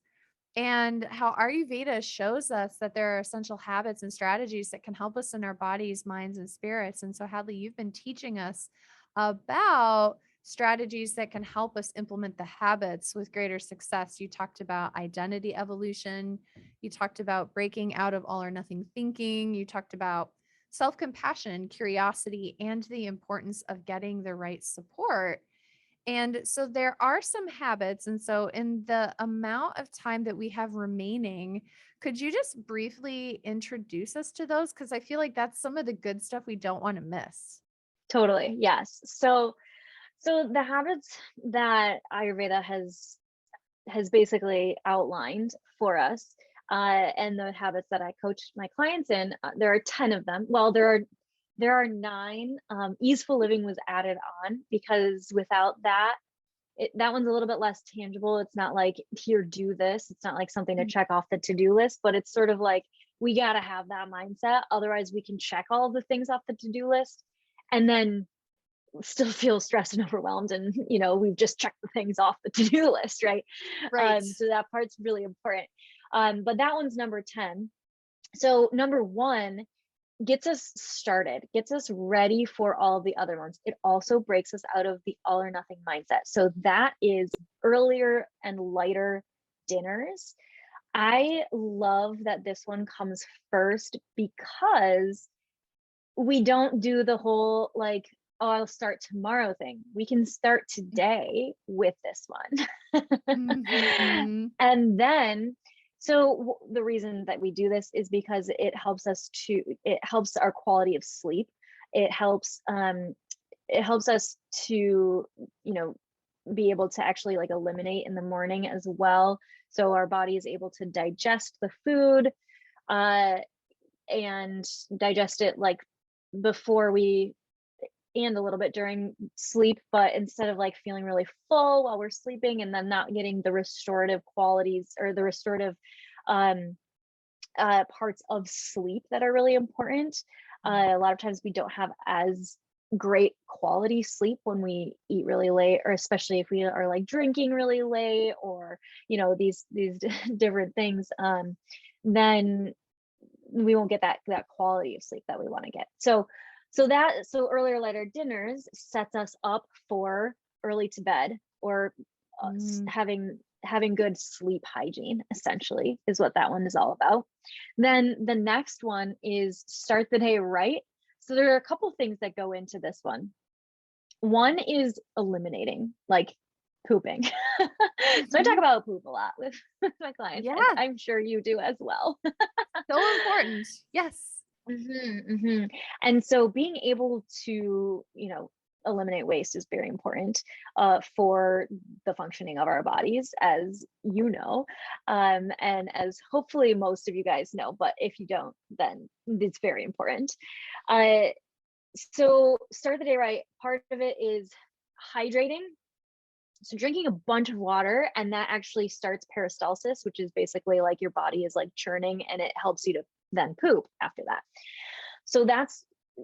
and how Ayurveda shows us that there are essential habits and strategies that can help us in our bodies, minds, and spirits. And so, Hadley, you've been teaching us about strategies that can help us implement the habits with greater success. You talked about identity evolution. You talked about breaking out of all or nothing thinking. You talked about self compassion, curiosity, and the importance of getting the right support. And so there are some habits. And so, in the amount of time that we have remaining, could you just briefly introduce us to those? Because I feel like that's some of the good stuff we don't want to miss. Totally. Yes. So the habits that Ayurveda has basically outlined for us, and the habits that I coach my clients in, there are 10 of them. Well, there are 9. Easeful living was added on because without that, that one's a little bit less tangible. It's not like, here, do this. It's not like something to Mm. check off the to-do list, but it's sort of like we got to have that mindset. Otherwise we can check all the things off the to-do list and then still feel stressed and overwhelmed, and we've just checked the things off the to-do list, right? Right. So that part's really important. But that one's number 10. So number 1 gets us started, gets us ready for all of the other ones. It also breaks us out of the all or nothing mindset. So that is earlier and lighter dinners. I love that this one comes first because we don't do the whole like, oh, I'll start tomorrow thing. We can start today with this one. Mhm. And then, so the reason that we do this is because it helps our quality of sleep. It helps us to, be able to actually like eliminate in the morning as well. So our body is able to digest the food, and digest it like before we, and a little bit during sleep, but instead of like feeling really full while we're sleeping and then not getting the restorative qualities or the restorative parts of sleep that are really important. A lot of times we don't have as great quality sleep when we eat really late, or especially if we are like drinking really late, or these different things, then we won't get that quality of sleep that we want to get. So earlier lighter dinners sets us up for early to bed, or having good sleep hygiene, essentially, is what that one is all about. Then the next one is start the day right. So there are a couple things that go into this one. One is eliminating, like pooping. So I talk about poop a lot with my clients. Yeah. I'm sure you do as well. So important. Yes. And so being able to, eliminate waste is very important for the functioning of our bodies, as you know, and as hopefully most of you guys know, but if you don't, then it's very important. So start the day right. Part of it is hydrating. So drinking a bunch of water, and that actually starts peristalsis, which is basically like your body is like churning, and it helps you to then poop after that.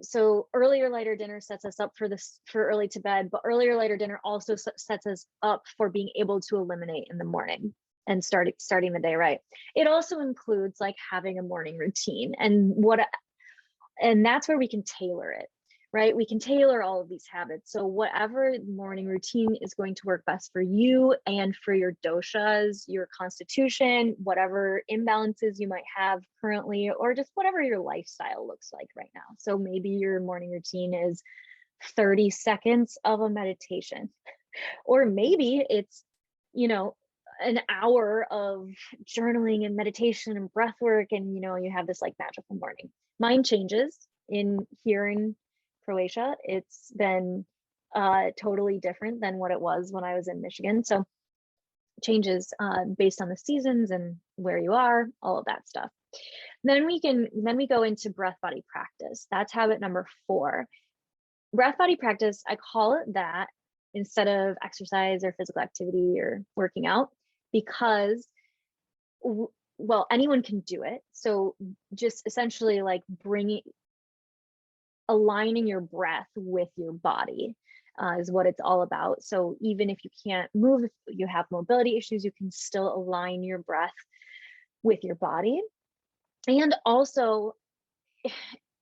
So earlier lighter dinner sets us up for early to bed, but earlier lighter dinner also sets us up for being able to eliminate in the morning and starting the day right. It also includes like having a morning routine, and that's where we can tailor it, right? We can tailor all of these habits. So whatever morning routine is going to work best for you and for your doshas, your constitution, whatever imbalances you might have currently, or just whatever your lifestyle looks like right now. So maybe your morning routine is 30 seconds of a meditation, or maybe it's, an hour of journaling and meditation and breath work, and you have this like magical morning. Mine changes here in Croatia. It's been totally different than what it was when I was in Michigan. So changes based on the seasons and where you are, all of that stuff. Then we go into breath body practice. That's habit number 4. Breath body practice, I call it that instead of exercise or physical activity or working out, because anyone can do it. So just essentially like aligning your breath with your body is what it's all about. So even if you can't move, if you have mobility issues, you can still align your breath with your body. And also,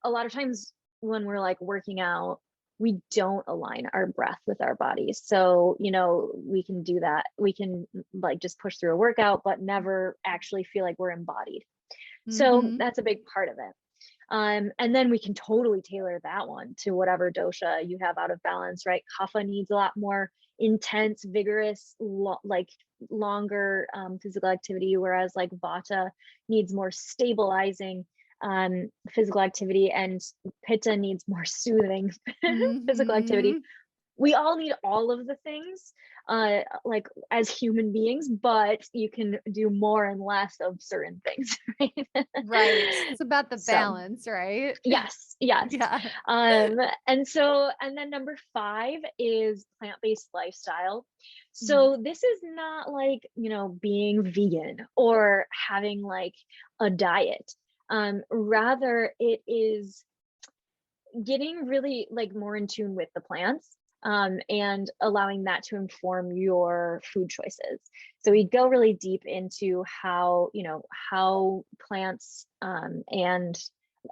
a lot of times when we're like working out, we don't align our breath with our bodies. So, we can do that. We can like just push through a workout, but never actually feel like we're embodied. So that's a big part of it. And then we can totally tailor that one to whatever dosha you have out of balance, right? Kapha needs a lot more intense, vigorous, longer physical activity, whereas like Vata needs more stabilizing physical activity, and Pitta needs more soothing physical activity. We all need all of the things like as human beings, but you can do more and less of certain things, right? Right. It's about the balance, right? Yes. Yeah. And then number 5 is plant-based lifestyle. So this is not like, being vegan or having like a diet. Rather, it is getting really like more in tune with the plants, and allowing that to inform your food choices. So we go really deep into how, how plants, and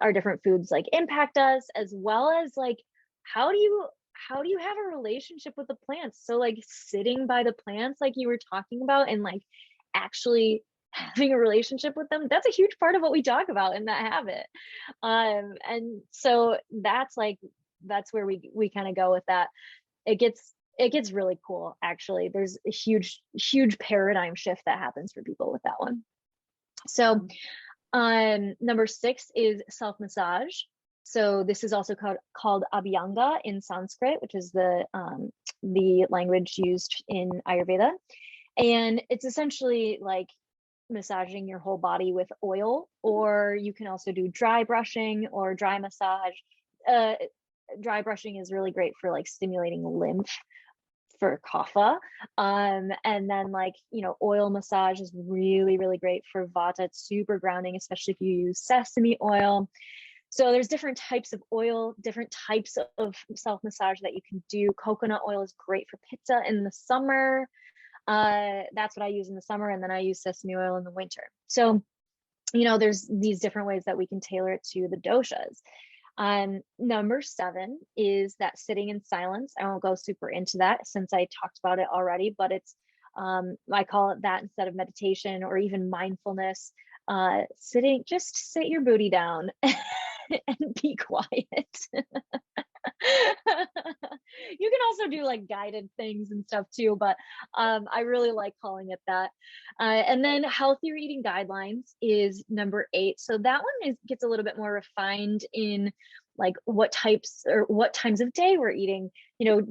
our different foods like impact us, as well as like how do you have a relationship with the plants. So like sitting by the plants like you were talking about, and like actually having a relationship with them, that's a huge part of what we talk about in that habit. And so that's where we kind of go with that. It gets really cool, actually. There's a huge paradigm shift that happens for people with that one. So number 6 is self massage. So this is also called Abhyanga in Sanskrit, which is the language used in Ayurveda. And it's essentially like massaging your whole body with oil, or you can also do dry brushing or dry massage. Dry brushing is really great for like stimulating lymph for kapha. And then like, oil massage is really, really great for vata. It's super grounding, especially if you use sesame oil. So there's different types of oil, different types of self massage that you can do. Coconut oil is great for pitta in the summer. That's what I use in the summer, and then I use sesame oil in the winter. So, there's these different ways that we can tailor it to the doshas. Number 7 is that sitting in silence. I won't go super into that since I talked about it already, but it's I call it that instead of meditation or even mindfulness. Just sit your booty down and be quiet. You can also do like guided things and stuff too, but I really like calling it that. And then healthier eating guidelines is number 8. So that one gets a little bit more refined in like what types or what times of day we're eating,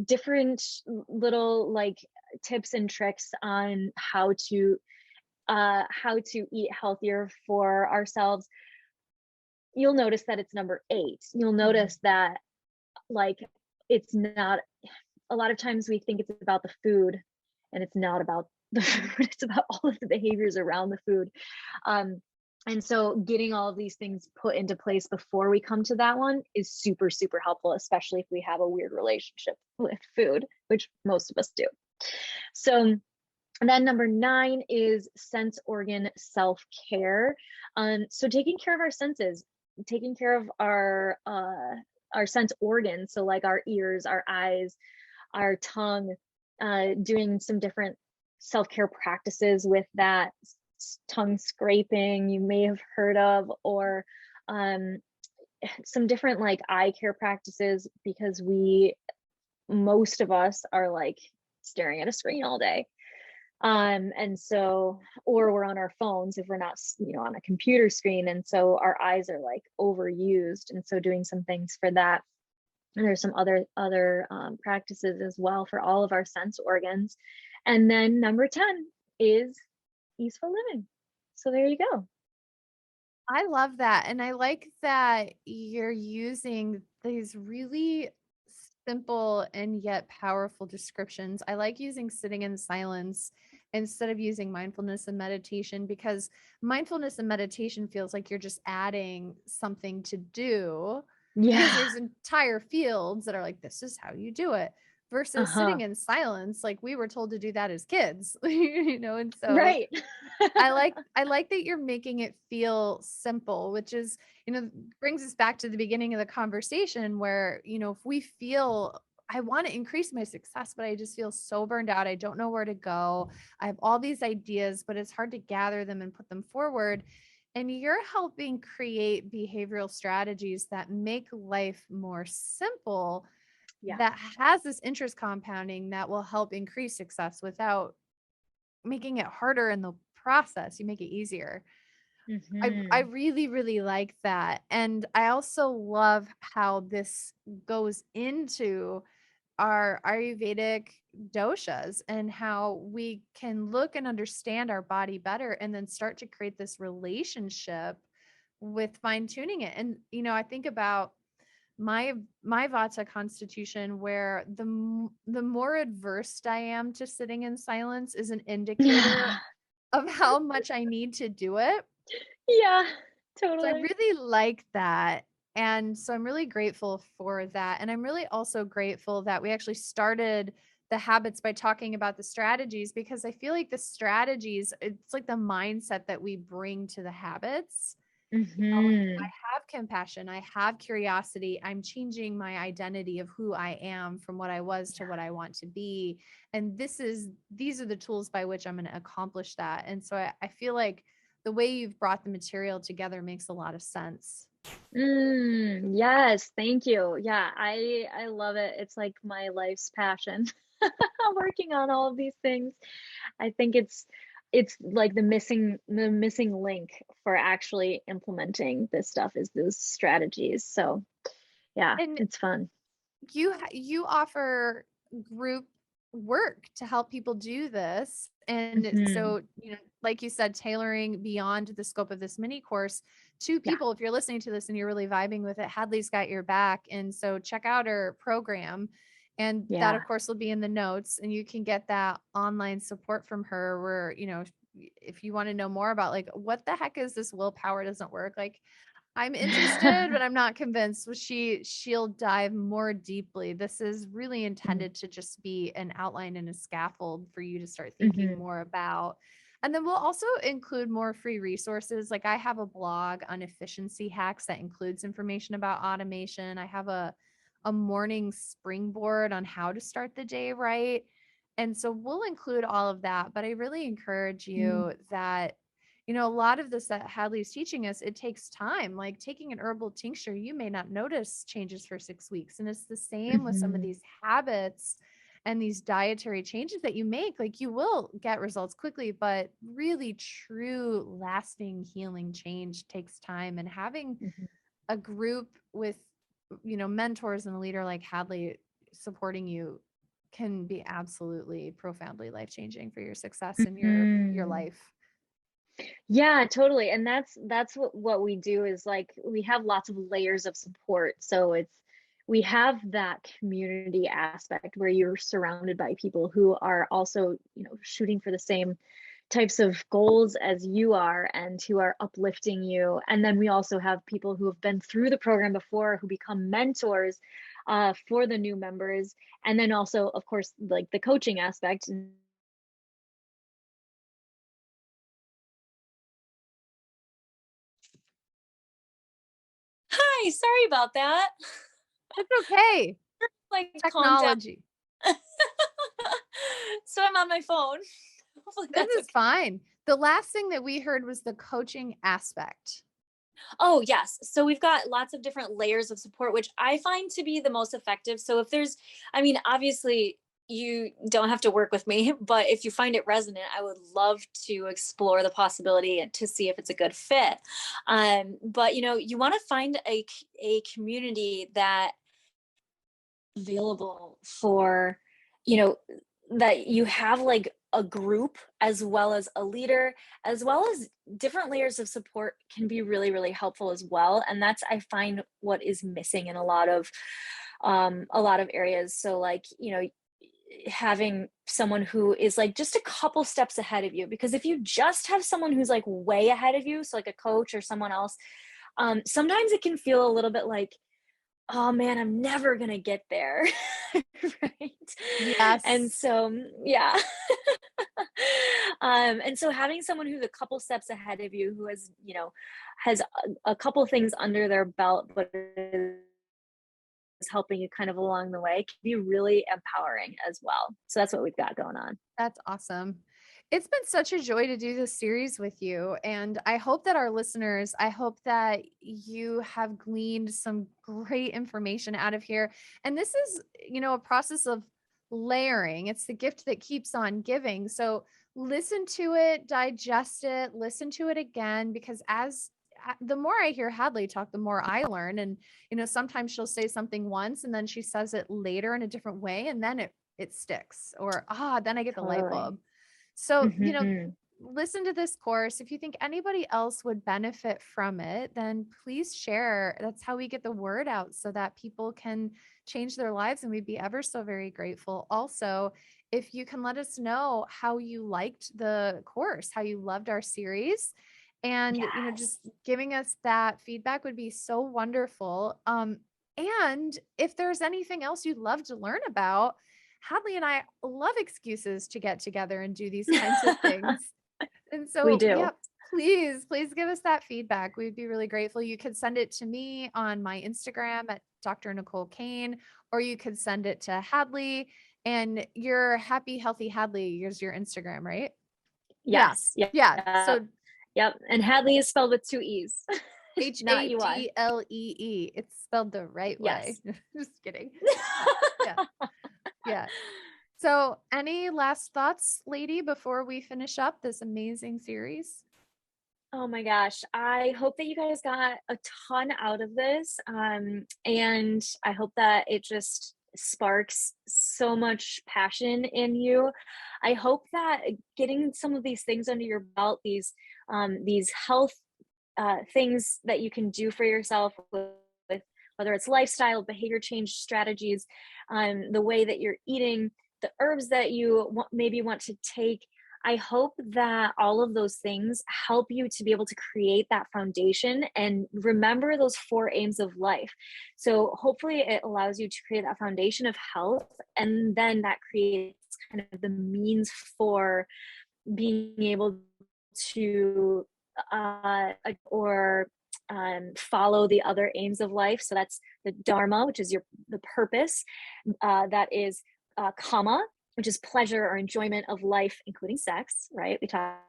different little like tips and tricks on how to eat healthier for ourselves. You'll notice that it's number 8. You'll notice that like it's not, a lot of times we think it's about the food, and it's not about the food. It's about all of the behaviors around the food. And so getting all of these things put into place before we come to that one is super, super helpful, especially if we have a weird relationship with food, which most of us do. So then number 9 is sense organ self-care. So taking care of our senses, taking care of our sense organs. So like our ears, our eyes, our tongue, doing some different self-care practices with that. Tongue scraping you may have heard of, or some different like eye care practices, because most of us are like staring at a screen all day. And so, or we're on our phones if we're not, on a computer screen. And so our eyes are like overused. And so doing some things for that. And there's some other practices as well for all of our sense organs. And then number 10 is easeful living. So there you go. I love that. And I like that you're using these really simple and yet powerful descriptions. I like using sitting in silence instead of using mindfulness and meditation, because mindfulness and meditation feels like you're just adding something to do. Because there's entire fields that are like, this is how you do it, versus sitting in silence. Like we were told to do that as kids, and so right. I like that you're making it feel simple, which is, brings us back to the beginning of the conversation where, if we feel I want to increase my success, but I just feel so burned out. I don't know where to go. I have all these ideas, but it's hard to gather them and put them forward. And you're helping create behavioral strategies that make life more simple, that has this interest compounding that will help increase success without making it harder in the process. You make it easier. I really, really like that. And I also love how this goes into our Ayurvedic doshas and how we can look and understand our body better, and then start to create this relationship with fine tuning it. And, I think about my vata constitution, where the more adverse I am to sitting in silence is an indicator of how much I need to do it. Yeah. So I Totally. really like that. And so I'm really grateful for that. And I'm really also grateful that we actually started the habits by talking about the strategies, because I feel like the strategies, it's like the mindset that we bring to the habits. I Mhm. have compassion, I have curiosity, I'm changing my identity of who I am from what I was to what I want to be. And these are the tools by which I'm going to accomplish that. And so I feel like the way you've brought the material together makes a lot of sense. Yes, thank you. Yeah, I love it. It's like my life's passion. Working on all of these things. I think it's like the missing link for actually implementing this stuff is those strategies. So, yeah, And it's fun. you offer group work to help people do this. And Mhm. so, like you said, tailoring beyond the scope of this mini course to Yeah, people. If you're listening to this and you're really vibing with it, Hadley's got your back. And so check out her program. And that, of yeah. course, will be in the notes. And you can get that online support from her where, if you want to know more about like, what the heck is this willpower doesn't work? Like, I'm interested, but I'm not convinced. Well, she'll dive more deeply. This is really Mhm, intended to just be an outline and a scaffold for you to start thinking mhm. more about. And then we'll also include more free resources. Like I have a blog on efficiency hacks that includes information about automation. I have a morning springboard on how to start the day right. And so we'll include all of that, but I really encourage Mm, you that a lot of this that Hadley's teaching us, it takes time. Like taking an herbal tincture, you may not notice changes for 6 weeks. And it's the same with some of mhm, these habits and these dietary changes that you make. Like you will get results quickly, but really true, lasting healing change takes time. And having mhm, a group with, mentors and a leader like Hadley supporting you can be absolutely profoundly life changing for your success in your mhm. life. Yeah, totally. And that's what we do is like we have lots of layers of support. So we have that community aspect where you're surrounded by people who are also, shooting for the same types of goals as you are and who are uplifting you. And then we also have people who have been through the program before who become mentors for the new members. And then also, of course, like the coaching aspect. Hi, sorry about that. It's okay. Like, calm down. Technology. So I'm on my phone. Hopefully This that's is okay. fine. The last thing that we heard was the coaching aspect. Oh, yes. So we've got lots of different layers of support, which I find to be the most effective. So if there's, I mean, obviously, you don't have to work with me, but if you find it resonant, I would love to explore the possibility and to see if it's a good fit. But you want to find a community that available for, you know, that you have like a group as well as a leader, as well as different layers of support can be really, really helpful as well. And that's, I find, what is missing in a lot of areas. So like, having someone who is like just a couple steps ahead of you, because if you just have someone who's like way ahead of you, so like a coach or someone else, sometimes it can feel a little bit like, oh man, I'm never gonna get there. Right? And Yes. so, yeah. And so having someone who's a couple steps ahead of you, who has a couple things under their belt, but is helping you kind of along the way can be really empowering as well. So that's what we've got going on. That's awesome. It's been such a joy to do this series with you. And I hope that our listeners, I hope that you have gleaned some great information out of here. And this is, a process of layering. It's the gift that keeps on giving. So listen to it, digest it, listen to it again, because the more I hear Hadley talk, the more I learn. And, sometimes she'll say something once and then she says it later in a different way. And then it sticks, or then I get the light Totally. bulb. So, Hmm. listen to this course. If you think anybody else would benefit from it, then please share. That's how we get the word out so that people can change their lives. And we'd be ever so very grateful. Also, if you can let us know how you liked the course, how you loved our series, And, Yes. just giving us that feedback would be so wonderful. And if there's anything else you'd love to learn about, Hadley and I love excuses to get together and do these kinds of things. And We so, yeah, do. please give us that feedback. We'd be really grateful. You could send it to me on my Instagram at Dr. Nicole Cain, or you could send it to Hadley, and your Happy Healthy Hadley. Here's your Instagram, right? Yeah. Yes. Yeah. Yeah. So Yep. And Hadley is spelled with two E's, H not A EY. D L E E. It's spelled the right way. Yes. Just kidding. Yeah. Yeah. Yeah. So, any last thoughts, lady, before we finish up this amazing series? Oh my gosh. I hope that you guys got a ton out of this. And I hope that it just sparks so much passion in you. I hope that getting some of these things under your belt, these health things that you can do for yourself with whether it's lifestyle, behavior change strategies, the way that you're eating, the herbs that you maybe want to take. I hope that all of those things help you to be able to create that foundation and remember those four aims of life. So, hopefully, it allows you to create that foundation of health, and then that creates kind of the means for being able to or follow the other aims of life. So that's the dharma, which is the purpose. That is kama, which is pleasure or enjoyment of life, including sex. Right? We talked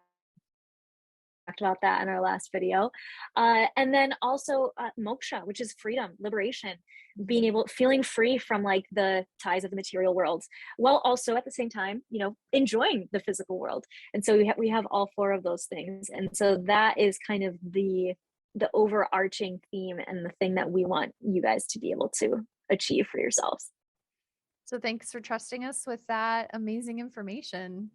about that in our last video. And then also moksha, which is freedom, liberation, being feeling free from like the ties of the material world, while also at the same time, enjoying the physical world. And so we have all four of those things. And so that is kind of the overarching theme and the thing that we want you guys to be able to achieve for yourselves. So, thanks for trusting us with that amazing information.